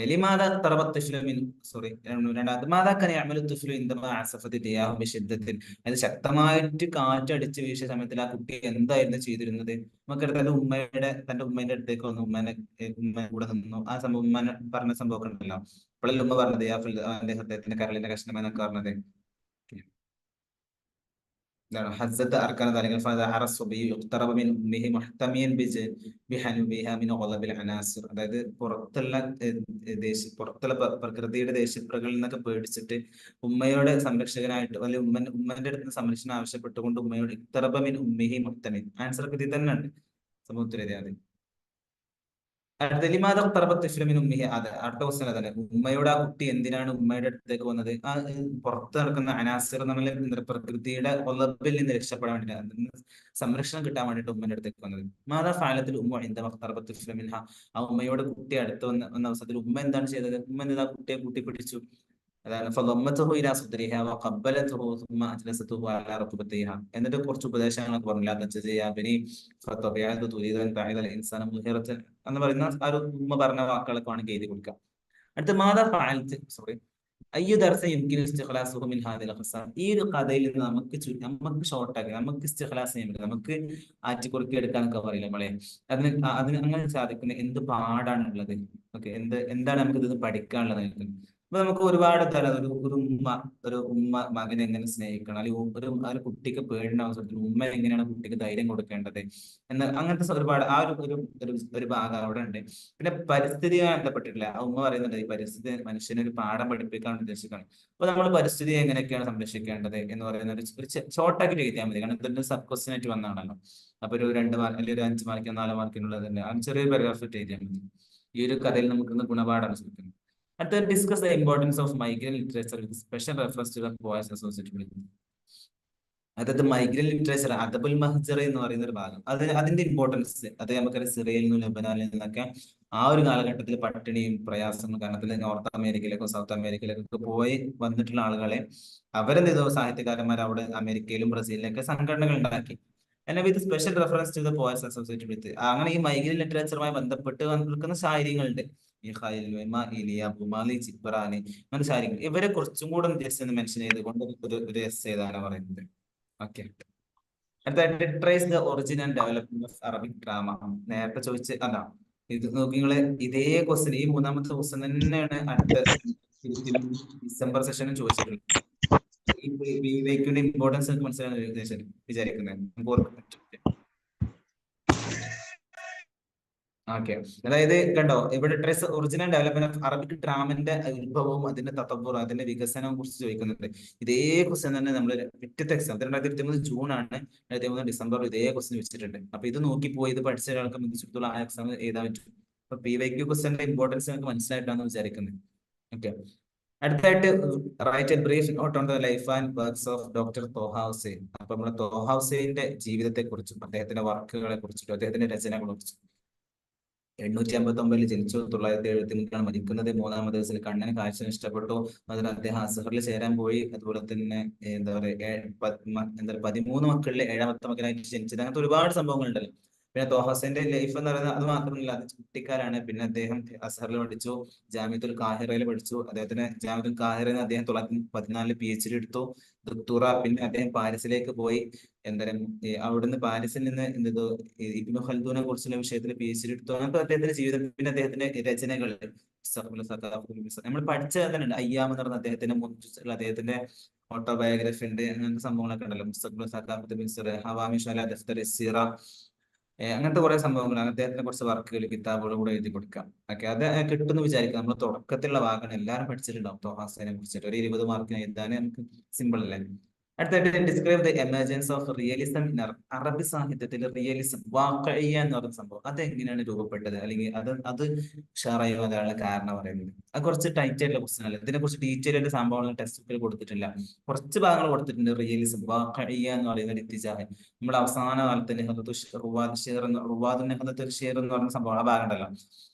لماذا اضطرب الطفل من സോറി രണ്ടാമത് മാതാ കന യഅമലു الطفل عندما عصفت رياح بشدة. അത് ശക്തമായിട്ട് കാറ്റടിച്ച് വീശിയ സമയത്തിൽ ആ കുട്ടി എന്തായിരുന്നു ചെയ്തിരുന്നത്? നമുക്കറിയാം, തന്റെ ഉമ്മേന്റെ അടുത്തേക്ക് വന്നു, ഉമ്മ കൂടെ നിന്നു. ആ സംഭവം ഉമ്മ പറഞ്ഞ സംഭവം ഒക്കെ ഉണ്ടല്ലോ. അപ്പോഴല്ലേ ഉമ്മ പറഞ്ഞത് അവന്റെ ഹൃദയത്തിന്റെ കരളിന്റെ കഷ്ണം എന്നൊക്കെ പറഞ്ഞത്. هزت أركان ذلك فظهر الصبي يقترب من أمه محتميا بحنوبها من غضب العناصر. അതായത് പുറത്തുള്ള പ്രകൃതിയുടെ ദേഷ്യപ്രകളിൽ നിന്നൊക്കെ പേടിച്ചിട്ട് ഉമ്മയുടെ സംരക്ഷകനായിട്ട്, അല്ലെങ്കിൽ ഉമ്മന്റെ അടുത്ത് നിന്ന് സംരക്ഷണം ആവശ്യപ്പെട്ടുകൊണ്ട് ഉമ്മയോട് ഇഖ്തറബ മിൻ ഉമ്മിഹി മുഹ്തമിൻ. ആൻസർ ഒക്കെ ഇതിൽ തന്നെ ഉണ്ട്, സമൂഹത്തിലെ. അടുത്ത ലിമാദ ഇഖ്തറബ മിൻ ഉമ്മിഹി. അത് അടുത്ത ക്വസ്റ്റ്യൻ അതന്നെ. ഉമ്മയോട് ആ കുട്ടി എന്തിനാണ് ഉമ്മയുടെ അടുത്തേക്ക് വന്നത്? ആ പുറത്ത് നടക്കുന്ന അനാസിർ എന്നുള്ള പ്രകൃതിയുടെ ഒലബിൽ നിന്ന് രക്ഷപ്പെടാൻ വേണ്ടിയിട്ട്, അതിൽ നിന്ന് സംരക്ഷണം കിട്ടാൻ വേണ്ടിയിട്ട് ഉമ്മയുടെ അടുത്തേക്ക് വന്നത്. മാതാ ഫഅലത്തുൽ ഉമ്മ ഇൻദമാ ഇഖ്തറബത് തുഫ്ല മിൻഹാ. ആ ഉമ്മയോട് കുട്ടി അടുത്ത് വന്ന അവസരത്തിൽ ഉമ്മ എന്താണ് ചെയ്തത്? ഉമ്മ എന്താ കുട്ടിയെ കൂട്ടിപ്പിടിച്ചു. അതാണ് ഫളമ്മത്തുഹു ഇലാ സുദ്രിഹാ വഖബ്ബലതുഹു സുമ്മ അജ്ലസതുഹു അലാ റക്ബതൈഹാ. എന്നിട്ട് കുറച്ച് ഉപദേശങ്ങളൊക്കെ പറഞ്ഞു. ലാ തജ്സിയ യാ ബനി ഫതബിഅതു തുരീദു അൻ തഅിദൽ ഇൻസാന മുഹിറത്തൻ എന്ന് പറയുന്ന ആ ഒരു ഉമ്മ പറഞ്ഞ വാക്കുകളൊക്കെ വേണമെങ്കിൽ എഴുതി കൊടുക്കാം. അടുത്ത മാതാ ഫഅൽത്ത് സോറി അയ്യു ദർസ യുംകിനു ഇസ്തിഖ്ലാസുഹു മിൻ ഹാദിൽ ഖിസാം. ഈ ഒരു കഥയിൽ നിന്ന് നമുക്ക് ഷോർട്ട് ആക്കി നമുക്ക് ഇസ്തിഖ്ലാസ് ചെയ്യാൻ പറ്റും, നമുക്ക് ആറ്റിക്കുറുക്കി എടുക്കാനൊക്കെ പറയില്ല നമ്മളെ. അതിന് അങ്ങനെ സാധിക്കുന്ന എന്ത് പാടാണുള്ളത്. ഓക്കെ, എന്താണ് നമുക്ക് ഇത് പഠിക്കാനുള്ളത്? അപ്പൊ നമുക്ക് ഒരുപാട് തരം ഒരു ഉമ്മ മകനെ എങ്ങനെ സ്നേഹിക്കണം, അല്ലെങ്കിൽ ഒരു കുട്ടിക്ക് പേടിന്റെ അവസരത്തിൽ ഉമ്മ എങ്ങനെയാണ് കുട്ടിക്ക് ധൈര്യം കൊടുക്കേണ്ടത് അങ്ങനത്തെ ഒരുപാട് ആ ഒരു ഭാഗം അവിടെ ഉണ്ട്. പിന്നെ പരിസ്ഥിതിയുമായി ബന്ധപ്പെട്ടിട്ടില്ല. ആ ഉമ്മ പറയുന്നുണ്ട് ഈ പരിസ്ഥിതി മനുഷ്യന് ഒരു പാഠം പഠിപ്പിക്കാൻ ഉദ്ദേശിക്കണം. അപ്പൊ നമ്മൾ പരിസ്ഥിതിയെ എങ്ങനെയൊക്കെയാണ് സംരക്ഷിക്കേണ്ടത് എന്ന് പറയുന്ന ഒരു ഷോർട്ടാക്കി എഴുതിയാൽ മതി. കാരണം ഇതിന്റെ സബ് ക്വസ്റ്റ്യൻ ആയിട്ട് വന്നതാണല്ലോ. അപ്പൊ ഒരു 2 മാർക്ക് അല്ലെങ്കിൽ ഒരു 5 മാർക്കോ 4 മാർക്കിനുള്ളത് തന്നെ ആ ചെറിയ പാരഗ്രാഫ് ഇട്ട് എഴുതിയാൽ മതി. ഈ ഒരു കഥയിൽ നമുക്ക് ഗുണപാഠമാണ് ശ്രമിക്കുന്നത്. അടുത്ത discuss the importance of migrant literature with special reference to the poets associated with. അതായത് മൈഗ്രൻ ലിറ്ററേച്ചർ, അദബുൽ മഹ്ജർ എന്ന് പറയുന്ന ഒരു ഭാഗം, അതിന്റെ ഇമ്പോർട്ടൻസ് അത് നമുക്കറിയാം. സിറിയയിൽ നിന്നും ലബനാനിൽ നിന്നൊക്കെ ആ ഒരു കാലഘട്ടത്തിൽ പട്ടിണിയും പ്രയാസങ്ങളും കാരണത്തിൽ നോർത്ത് അമേരിക്കയിലേക്കോ സൗത്ത് അമേരിക്കയിലേക്കൊക്കെ പോയി വന്നിട്ടുള്ള ആളുകളെ അവരെന്ത് ചെയ്തു? സാഹിത്യകാരന്മാർ അവിടെ അമേരിക്കയിലും ബ്രസീലിലൊക്കെ സംഘടനകൾ ഉണ്ടാക്കി. എന്നെ with special reference to the poets associated with. അങ്ങനെ ഈ മൈഗ്രൻ ലിറ്ററേച്ചറുമായി ബന്ധപ്പെട്ട് വന്നിരിക്കുന്ന ശായരികളുണ്ട്. ഈ ഇലിയ ബുമാലി ചിബ്രാനി അങ്ങനെ ശായരികൾ, ഇവരെ കുറച്ചും കൂടെ ജസ്റ്റ് ഒന്ന് മെൻഷൻ ചെയ്തുകൊണ്ട് ഒരു എസ് ചെയ്താണ് പറയുന്നത്. ഓക്കെ, അടുത്തായിട്ട് trace the origin and development of Arabic drama. നേരത്തെ ചോദിച്ച് അല്ല, ഇത് നോക്കി നിങ്ങള് ഇതേ ക്വസ്റ്റ്യൻ, ഈ മൂന്നാമത്തെ ക്വസ്റ്റ്യൻ തന്നെയാണ് അടുത്ത ഡിസംബർ സെഷനും ചോദിച്ചിട്ടുള്ളത്. ഈ വേക്കിന്റെ ഇമ്പോർട്ടൻസ് ഒക്കെ മനസ്സിലാണ് വിചാരിക്കുന്നത്. ഓക്കെ, അതായത് കണ്ടോ ഇവിടെ trace original development of Arabic ഡ്രാമന്റെ ഉത്ഭവവും അതിന്റെ തത്വവും അതിന്റെ വികസനവും കുറിച്ച് ചോദിക്കുന്നുണ്ട്. ഇതേ ക്വസ്റ്റ്യൻ തന്നെ നമ്മൾ പിറ്റത്തെ എക്സാം 2023 ജൂൺ ആണ്, 2023 ഡിസംബർ ഇതേ ക്വസ്റ്റ്യൻ വെച്ചിട്ടുണ്ട്. അപ്പൊ ഇത് നോക്കിപ്പോയി ഇത് പഠിച്ച ഒരാൾക്ക് മികച്ചിടത്തോളം ആ എക്സാം എഴുതാൻ പറ്റും. അപ്പൊ PYQ ക്വസ്റ്റ്യന്റെ ഇമ്പോർട്ടൻസ് നമുക്ക് മനസ്സിലായിട്ടാണ് വിചാരിക്കുന്നത്. ഓക്കെ, അടുത്തായിട്ട് write a brief note on the life and works of doctor Taha Hussein. അപ്പൊ നമ്മുടെ തോഹ ഹുസൈന്റെ ജീവിതത്തെ കുറിച്ചും അദ്ദേഹത്തിന്റെ വർക്കുകളെ കുറിച്ചിട്ടും അദ്ദേഹത്തിന്റെ രചനകളെ കുറിച്ചും. 859 ജനിച്ചു, 973 മരിക്കുന്നത്. 3-ാമത്തെ വയസ്സിൽ കണ്ണിന് കാഴ്ച നഷ്ടപ്പെട്ടു. അതിന് അദ്ദേഹം അസ്ഹറിൽ ചേരാൻ പോയി. അതുപോലെ തന്നെ എന്താ പറയുക 13 മക്കളിൽ 7-ാമത്തെ മകനായിട്ട് ജനിച്ചത്. അങ്ങനത്തെ ഒരുപാട് സംഭവങ്ങൾ ഉണ്ടല്ലോ. പിന്നെ തോഹ ഹുസൈന്റെ ലൈഫ് എന്ന് പറയുന്നത് അത് മാത്രമല്ല, അത് കുട്ടിക്കാരാണ്. പിന്നെ അദ്ദേഹം അസ്ഹറിൽ പഠിച്ചു, ജാമിയത്തുൽ കാഹിറയിൽ പഠിച്ചു. അദ്ദേഹത്തിന് ജാമിയത്തുൽ കാഹിറയിൽ നിന്ന് അദ്ദേഹം 1914 PhD എടുത്തു, ദക്തൂറ. പിന്നെ അദ്ദേഹം പാരീസിലേക്ക് പോയി. എന്തായാലും അവിടുന്ന് പാരീസിൽ നിന്ന് ഇബ്നു ഖൽദൂനെ കുറിച്ചുള്ള വിഷയത്തിൽ PhD എടുത്തു. അങ്ങനത്തെ അദ്ദേഹത്തിന്റെ ജീവിതം. പിന്നെ അദ്ദേഹത്തിന്റെ രചനകൾ നമ്മൾ പഠിച്ച തന്നെ ഉണ്ട്. അയ്യാം എന്ന് പറഞ്ഞ അദ്ദേഹത്തിന്റെ ഓട്ടോബയോഗ്രഫി ഉണ്ട്. അങ്ങനത്തെ സംഭവങ്ങളൊക്കെ ഉണ്ടല്ലോ. മുസ്തഖ്ബിൽ സഖാഫത്ത് മിസ്ർ, ഹവാമിഷ് അലാ ദഫ്തർ സിറ, അങ്ങനത്തെ കുറെ സംഭവങ്ങൾ, അദ്ദേഹത്തിന് കുറച്ച് വർക്കുകൾ കിതാബുകൾ കൂടെ എഴുതി കൊടുക്കാം. ഓക്കെ, അത് കിട്ടുമെന്ന് വിചാരിക്കാം. നമ്മൾ തുടക്കത്തിലുള്ള ഭാഗമാണ്, എല്ലാവരും പഠിച്ചിട്ടുണ്ടാവും തോഹാസിനെ കുറിച്ചിട്ട്. ഒരു 20 മാർക്കിന് എഴുതാൻ നമുക്ക് സിമ്പിൾ അല്ലേ. അടുത്തായിട്ട് describe the emergence of realism in അറബി സാഹിത്യത്തിൽ റിയലിസം വാഖഇയ്യ എന്ന് പറയുന്ന സംഭവം അത് എങ്ങനെയാണ് രൂപപ്പെട്ടത്, അല്ലെങ്കിൽ അത് ഉഷാറായി വരാനുള്ള കാരണം പറയുന്നത്. അത് കുറച്ച് ടൈറ്റ് ആയിട്ടുള്ള ക്വസ്റ്റൻ അല്ല, ഇതിനെ കുറിച്ച് ഡീറ്റെയിൽ ആയിട്ട് സംഭവങ്ങൾ ടെക്സ്റ്റ് ബുക്കിൽ കൊടുത്തിട്ടില്ല. കുറച്ച് ഭാഗങ്ങൾ കൊടുത്തിട്ടുണ്ട്. റിയലിസം വാഖഇയ്യ എന്ന് പറയുന്ന ഒരു ഇത്തിജാഹ്, നമ്മൾ അവസാന കാലത്ത് റുവാദ് നെഹ്ദത്തുൽ ഷീർ എന്ന് പറയുന്ന സംഭവം, ആ ഭാഗം ഉണ്ടല്ലോ,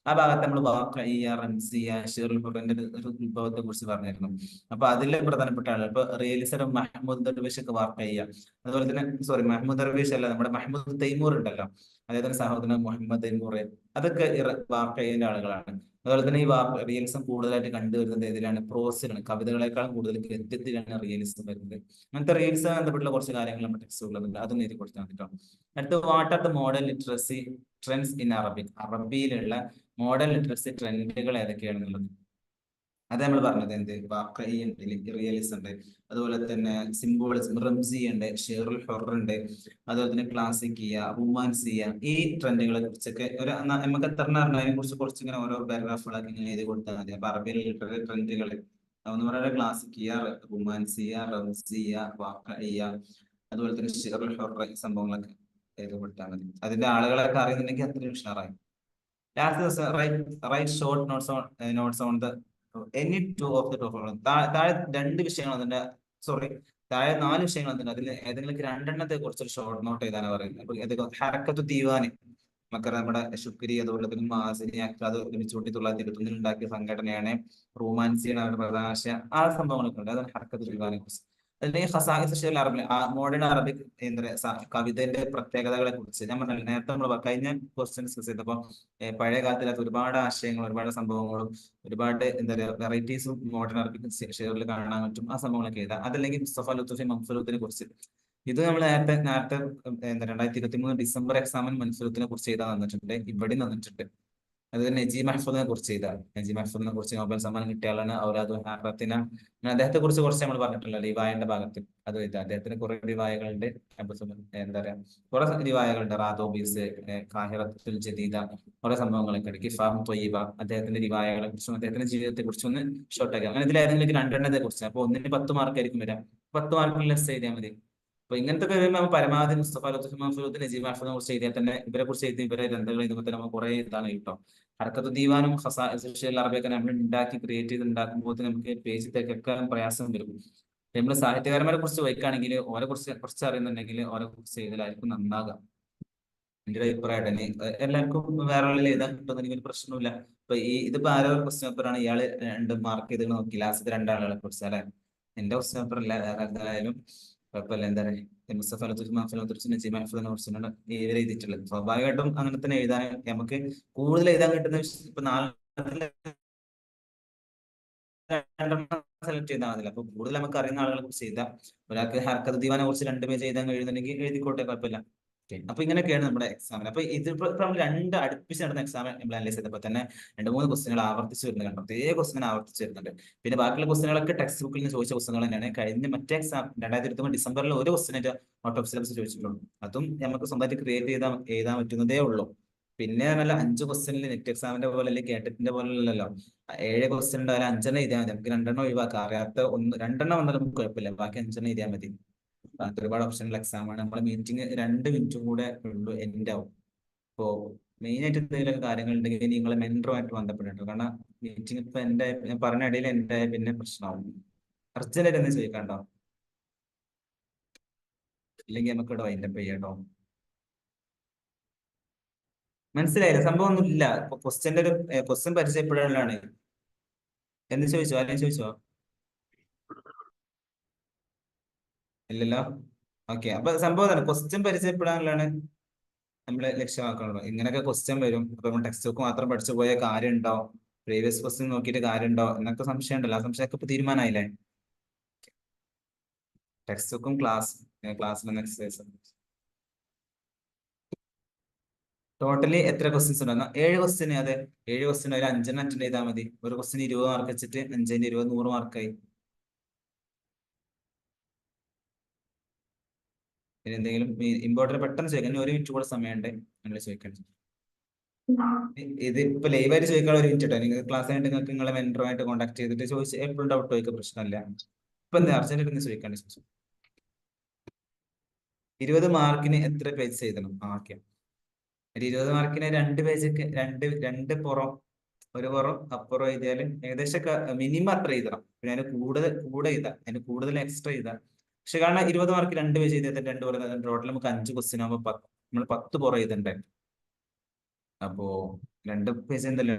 ആ ഭാഗത്ത് നമ്മൾ വാഖഇയ്യ, റംസിയ, ഷീറുൽ ഖുർആന്റെ ഒരു ഉത്ഭവത്തെ കുറിച്ച് പറഞ്ഞിരുന്നു. അപ്പൊ അതിലെ പ്രധാനപ്പെട്ട ആളുകൾ ഇപ്പൊ റിയലിസം മഹ്മൂദ് ദർവേഷ് ഒക്കെ വാഖഇയ്യ, അതുപോലെ തന്നെ സോറി മഹ്മൂദ് ദർവേഷ് അല്ല, നമ്മുടെ മഹ്മൂദ് തൈമൂർ ഉണ്ടല്ലോ, അദ്ദേഹത്തിന്റെ സഹോദരൻ മുഹമ്മദ് തൈമൂർ, അതൊക്കെ വാഖഇയ്യന്റെ ആളുകളാണ്. അതുപോലെ തന്നെ ഈ റിയലിസം കൂടുതലായിട്ട് കണ്ടുവരുന്നത് ഇതിലാണ്, പ്രോസിലാണ്, കവിതകളെക്കാളും കൂടുതൽ ഗദ്യത്തിലാണ് റിയലിസം വരുന്നത്. അങ്ങനത്തെ റിയലിസം ബന്ധപ്പെട്ടുള്ള കുറച്ച് കാര്യങ്ങൾ നമ്മുടെ ടെക്സ്റ്റുകളുണ്ട്, അതൊന്നും എഴുതി കൊടുത്താൽ മതിട്ടോ. അടുത്ത what are the modern literacy trends in Arabic, അറബിയിലുള്ള മോഡേൺ ലിറ്ററസി ട്രെൻഡുകൾ ഏതൊക്കെയാണെന്നുള്ളത് അത് നമ്മൾ പറഞ്ഞത്. എന്ത് വാഖഇ ഉണ്ട്, റിയലിസം ഉണ്ട്, അതുപോലെ തന്നെ സിംബോളിസം, റംസി ഉണ്ട്, ഷെയറുൽ ഹൊർ ഉണ്ട്, അതുപോലെ തന്നെ ക്ലാസിക്കിയ, റുമാൻസിയ, ഈ ട്രെൻഡുകളെ കുറിച്ചൊക്കെ നമുക്ക് എത്ര അറിഞ്ഞാൽ അതിനെ കുറിച്ച് കുറച്ച് ഇങ്ങനെ ഓരോ പാരഗ്രാഫുകളൊക്കെ ഇങ്ങനെ എഴുതി കൊടുത്താൽ മതി. അപ്പൊ അറബിയിൽ ലിറ്റററി ട്രെൻഡുകൾ എന്ന് പറയുന്നത് ക്ലാസിക്കിയ, റുമാൻസിയ, റംസിയ, വാഖഇയ, അതുപോലെ തന്നെ ഷെയറുൽ ഹൊർ, സംഭവങ്ങളൊക്കെ എഴുതി കൊടുത്താൽ മതി. അതിന്റെ ആളുകളൊക്കെ അറിയുന്നുണ്ടെങ്കിൽ അത്രയും ഉഷാറായി. ലാസ്റ്റ് ദിവസം write short notes on the any two of the topic. താഴെ രണ്ട് വിഷയങ്ങൾ അതിന്റെ സോറി താഴെ 4 വിഷയങ്ങൾ അതിന്റെ അതിൽ ഏതെങ്കിലും രണ്ടെണ്ണത്തെ കുറിച്ച് ഒരു ഷോർട്ട് നോട്ട് എഴുതാനാണ് പറയുന്നത്. അപ്പൊ ഇത് ഹറക്കത്തു ദീവാന് മക്കർ, നമ്മുടെ ശുക്രി, അതുപോലെ തന്നെ മാസിനി അത് ഒരുമിച്ച് കൂട്ടി 1921 ഉണ്ടാക്കിയ സംഘടനയാണ്. റൂമാൻസിയാണ് അവരുടെ പ്രധാന ആശയം. ആ സംഭവങ്ങളൊക്കെ ഉണ്ട്, അതാണ് ഹറക്കത്തു ദീവാനെ കുറിച്ച്. അല്ലെങ്കിൽ ഖസാഇസ് ഷെയറുൽ അറബി, മോഡേൺ അറബിക് എന്താ പറയാ കവിതയുടെ പ്രത്യേകതകളെ കുറിച്ച് ഞാൻ പറഞ്ഞില്ല നേരത്തെ, നമ്മൾ കഴിഞ്ഞ ക്വസ്റ്റ്യൻ ഡിസ്കസ് ചെയ്തപ്പോൾ പഴയ കാലത്തിലൊക്കെ ഒരുപാട് ആശയങ്ങളും ഒരുപാട് സംഭവങ്ങളും ഒരുപാട് എന്താ പറയുക വെറൈറ്റീസും മോഡേൺ അറബിക് ഷെയറിൽ കാണാൻ പറ്റും. ആ സംഭവങ്ങളൊക്കെ എഴുതാം. അതല്ലെങ്കിൽ മുസ്തഫ ലുത്തുഫി മൻഫൂലത്തിനെ കുറിച്ച്, ഇത് നമ്മൾ നേരത്തെ എന്താ 2023 ഡിസംബർ എക്സാമിന് മൻഫൂലത്തിനെ കുറിച്ച് എഴുതാൻ തന്നിട്ടുണ്ട്, ഇവിടെ തന്നിട്ടുണ്ട്. അത് നജീബ് മഹ്ഫൂദിനെ കുറിച്ച് ചെയ്താൽ, നജീബ് മഹ്ഫൂദിനെ കുറിച്ച് നോബൽ സമ്മാനം കിട്ടിയ ആളാണ്. ഔലാദു ഹാറത്തിന, അദ്ദേഹത്തെ കുറിച്ച് കുറച്ച് നമ്മൾ പറഞ്ഞിട്ടുള്ള റിവായന്റെ ഭാഗത്ത് അത് ഇത് അദ്ദേഹത്തിന് കുറെ റിവായകളുണ്ട്. എന്താ പറയാ കുറെ റിവായകളുണ്ട്, റാദോബീസ്, കാഹിറത്തുൽ ജദീദ, കുറെ സംഭവങ്ങളൊക്കെ ഉണ്ട്. കിഫാഹ് ത്വയ്യിബ, അദ്ദേഹത്തിന്റെ റിവായകളെ കുറിച്ചും അദ്ദേഹത്തിന്റെ ജീവിതത്തെ കുറിച്ചും ഒന്ന് ഷോർട്ടാക്കി, അങ്ങനെ ഇതിൽ ഏതെങ്കിലും രണ്ടെണ്ണത്തെ കുറിച്ച്. അപ്പൊ ഒന്നിന് 10 മാർക്കായിരിക്കും വരാം, 10 മാർക്കിൽ ലെസ് എഴുതിയാൽ മതി. അപ്പൊ ഇങ്ങനത്തെ വരുമ്പോൾ പരമാവധി മുസ്തഫ ലുത്ഫി മൻഫൂദ്, നജീബ് മഹ്ഫൂദിനെ കുറിച്ച് എഴുതിയാൽ തന്നെ, ഇവരെ കുറിച്ച് എഴുതി ഇവരെ ഗ്രന്ഥങ്ങൾ എഴുതുമ്പോൾ തന്നെ നമുക്ക് കുറെ ഇതാണ് കിട്ടും. ഹർക്കത്ത് ദീവാനും ഖസാഇസുൽ അറബിയൊക്കെ നമ്മൾ ഉണ്ടാക്കി ക്രിയേറ്റ് ചെയ്ത് ഉണ്ടാക്കുമ്പോൾ നമുക്ക് പേജ് തെക്കാൻ പ്രയാസം വരും. നമ്മൾ സാഹിത്യകാരന്മാരെ കുറിച്ച് വായിക്കുകയാണെങ്കിൽ ഓരെ കുറിച്ച് കുറച്ച് അറിയുന്നുണ്ടെങ്കിൽ ഓരെ കുറിച്ച് എഴുതലായിരിക്കും നന്നാകാം. എന്റെ ഒരു അഭിപ്രായമാണ്. എല്ലാവർക്കും വേറെ ഉള്ളിൽ എഴുതാൻ കിട്ടുമെന്നെങ്കിൽ ഒരു പ്രശ്നമില്ല. ഇപ്പൊ ഇതിപ്പോ ആരോ ഒരു ക്വസ്റ്റ്യൻ പേപ്പറാണ്, ഇയാള് 2 മാർക്ക് ചെയ്ത് നോക്കി ലാസ്റ്റ് 2 ആളുകളെ കുറിച്ച് അല്ലെ. എന്റെ ക്വസ്റ്റ്യൻ പേപ്പർ അല്ല, വേറെ എന്തായാലും കുഴപ്പമില്ല. എന്താ പറയുക, മുസ്തഫ ലുത്ഫി മഹ്ഫൂദിനെ കുറിച്ച്, നജീബ് മഹ്ഫൂദിനെ കുറിച്ചാണ് ഇവർ എഴുതിയിട്ടുള്ളത്. സ്വാഭാവികമായിട്ടും അങ്ങനെ തന്നെ എഴുതാൻ നമുക്ക് കൂടുതൽ എഴുതാൻ കിട്ടുന്ന ഇപ്പൊ 4 സെലക്ട് ചെയ്താൽ മതി. അപ്പൊ കൂടുതൽ നമുക്ക് അറിയുന്ന ആളുകളെ കുറിച്ച് എഴുതാം. ഒരാൾക്ക് ഹർക്കത്ത് ദീവാനെ കുറിച്ച് 2 പേജ് എഴുതാൻ കഴിയുന്നുണ്ടെങ്കിൽ എഴുതിക്കോട്ടെ, കുഴപ്പമില്ല. അപ്പൊ ഇങ്ങനെയൊക്കെയാണ് നമ്മുടെ എക്സാമിന്. അപ്പൊ ഇതിപ്പോ നമ്മൾ 2 അടുപ്പിച്ച് നടന്ന എക്സാം നമ്മൾ അനലൈസ് ചെയ്തപ്പോൾ തന്നെ 2-3 ക്വസ്റ്റ്യനുകൾ ആവർത്തിച്ച് വരുന്നത് കണ്ടു. അതേ ക്വസ്റ്റ്യൻ ആവർത്തിച്ച് വരുന്നുണ്ട്. പിന്നെ ബാക്കിയുള്ള ക്വസ്റ്റ്യനുകളൊക്കെ ടെക്സ്റ്റ് ബുക്കിൽ നിന്ന് ചോദിച്ച ക്വസ്റ്റ്യനുകൾ തന്നെയാണ്. കഴിഞ്ഞ മറ്റേ എക്സാം 2023 ഡിസംബറിൽ ഒരു ക്വസ്റ്റ്യനായിട്ട് ഔട്ട് ഓഫ് സിലബസ് ചോദിച്ചിട്ടുള്ളൂ. അതും നമുക്ക് സ്വന്തമായിട്ട് ക്രിയേറ്റ് എഴുതാൻ പറ്റുന്നതേ ഉള്ളൂ. പിന്നെ നല്ല 5 ക്വസ്റ്റ്യനിൽ നെറ്റ് എക്സാമിന്റെ പോലെ അല്ലെങ്കിൽ കേട്ടറ്റിന്റെ പോലെ അല്ലല്ലോ. 7 ക്വസ്റ്റ്യൻ ഉണ്ടായാലും 5 എഴുതിയാൽ മതി. നമുക്ക് 2 ഒഴിവാക്കാം. അറിയാത്ത 2 വന്നാലും നമുക്ക് കുഴപ്പമില്ല, ബാക്കി 5 എഴുതിയാൽ മതി. അങ്ങനത്തെ ഒരുപാട് ഓപ്ഷനുള്ള എക്സാം ആണ്. നമ്മുടെ മീറ്റിംഗ് 2 മിനിറ്റും കൂടെ ഉള്ളൂ, എൻഡ് ആവും. ഇപ്പോ മെയിൻ ആയിട്ട് എന്തെങ്കിലും കാര്യങ്ങൾ ഉണ്ടെങ്കിൽ നിങ്ങളെ മെന്ററുമായിട്ട് ബന്ധപ്പെട്ടിട്ടുണ്ട്. കാരണം മീറ്റിംഗ് ഇപ്പൊ ഞാൻ പറഞ്ഞ ഇടയിൽ എന്റെ പിന്നെ പ്രശ്നമാവും. അർജന്റ് ആയിട്ട് എന്താ ചോദിക്കാണ്ടോ, ഇല്ലെങ്കിൽ നമുക്ക് ഇവിടെ വൈൻഡപ്പ് ചെയ്യാട്ടോ. മനസ്സിലായില്ല, സംഭവം ഒന്നും ഇല്ല. ക്വസ്റ്റ്യന്റെ ഒരു ക്വസ്റ്റ്യൻ പരിചയപ്പെടാനാണ്. എന്ത് ചോദിച്ചോ, ആരെയും ചോദിച്ചോ? ഇല്ലല്ലോ. ഓക്കെ, അപ്പൊ സംഭവം തന്നെ ക്വസ്റ്റ്യൻ പരിചയപ്പെടാനുള്ളതാണ് നമ്മള് ലക്ഷ്യമാക്കണല്ലോ. ഇങ്ങനെയൊക്കെ ക്വസ്റ്റ്യൻ വരും, അപ്പൊ നമ്മൾ ടെക്സ്റ്റ് ബുക്ക് മാത്രം പഠിച്ചു പോയ കാര്യം ഉണ്ടോ, പ്രീവിയസ് ക്വസ്റ്റ്യൻ നോക്കിയിട്ട് കാര്യം ഉണ്ടോ എന്നൊക്കെ സംശയം ഉണ്ടല്ലോ. ആ സംശയമൊക്കെ ഇപ്പൊ തീരുമാനമായില്ലേ. ടെക്സ്റ്റ് ബുക്കും ക്ലാസ്സിലും എക്സസൈസും ടോട്ടലി എത്ര ക്വസ്റ്റ്യൻസ് ഉണ്ടെന്ന 7 ക്വസ്റ്റ്യൻ. അതെ, 7 ക്വസ്റ്റ്യൻ ഒരു 5 അറ്റൻഡ് ചെയ്താൽ മതി. ഒരു ക്വസ്റ്റ്യൻ 20 മാർക്ക് വെച്ചിട്ട് 5-20 100 മാർക്കായി. ഇനി എന്തെങ്കിലും ഇമ്പോർട്ടന്റ് പെട്ടെന്ന് ചോദിക്കാം, ഇനി 1 മിനിറ്റ് കൂടെ സമയമുണ്ട് നിങ്ങൾ ചോദിക്കാൻ. ഇത് ഇപ്പൊ ലൈവായിട്ട് ചോദിക്കാൻ 1 മിനിറ്റ് കേട്ടോ. നിങ്ങൾ ക്ലാസ് ആയിട്ട് നിങ്ങൾക്ക് നിങ്ങളെ മെന്ററുമായിട്ട് കോൺടാക്ട് ചെയ്തിട്ട് ചോദിച്ച് എപ്പോഴും ഡൗട്ട് ചോദിക്കുക, പ്രശ്നമില്ല. ഇപ്പൊ എന്താ അർജന്റ് ചോദിക്കാൻ? 20 മാർക്കിന് എത്ര പേജ് എഴുതണം? ഓക്കെ, ഒരു 20 മാർക്കിന് 2 പേജൊക്കെ രണ്ട് പുറം, ഒരു പുറം അപ്പുറം എഴുതിയാലും ഏകദേശം മിനിമം അത്ര എഴുതണം. പിന്നെ അതിന് കൂടെ എഴുതാം, അതിന് കൂടുതൽ എക്സ്ട്രാ എഴുതാം. പക്ഷെ കാരണം 20 മാർക്ക് 2 പേജ് എഴുതിയാൽ 2 പുറം ടോട്ടൽ നമുക്ക് 5 ക്വസ്റ്റ്യൻ ആകുമ്പോൾ നമ്മൾ 10 പുറം എഴുതണ്ടേ. അപ്പോ 2 പേജ് എന്തല്ലോ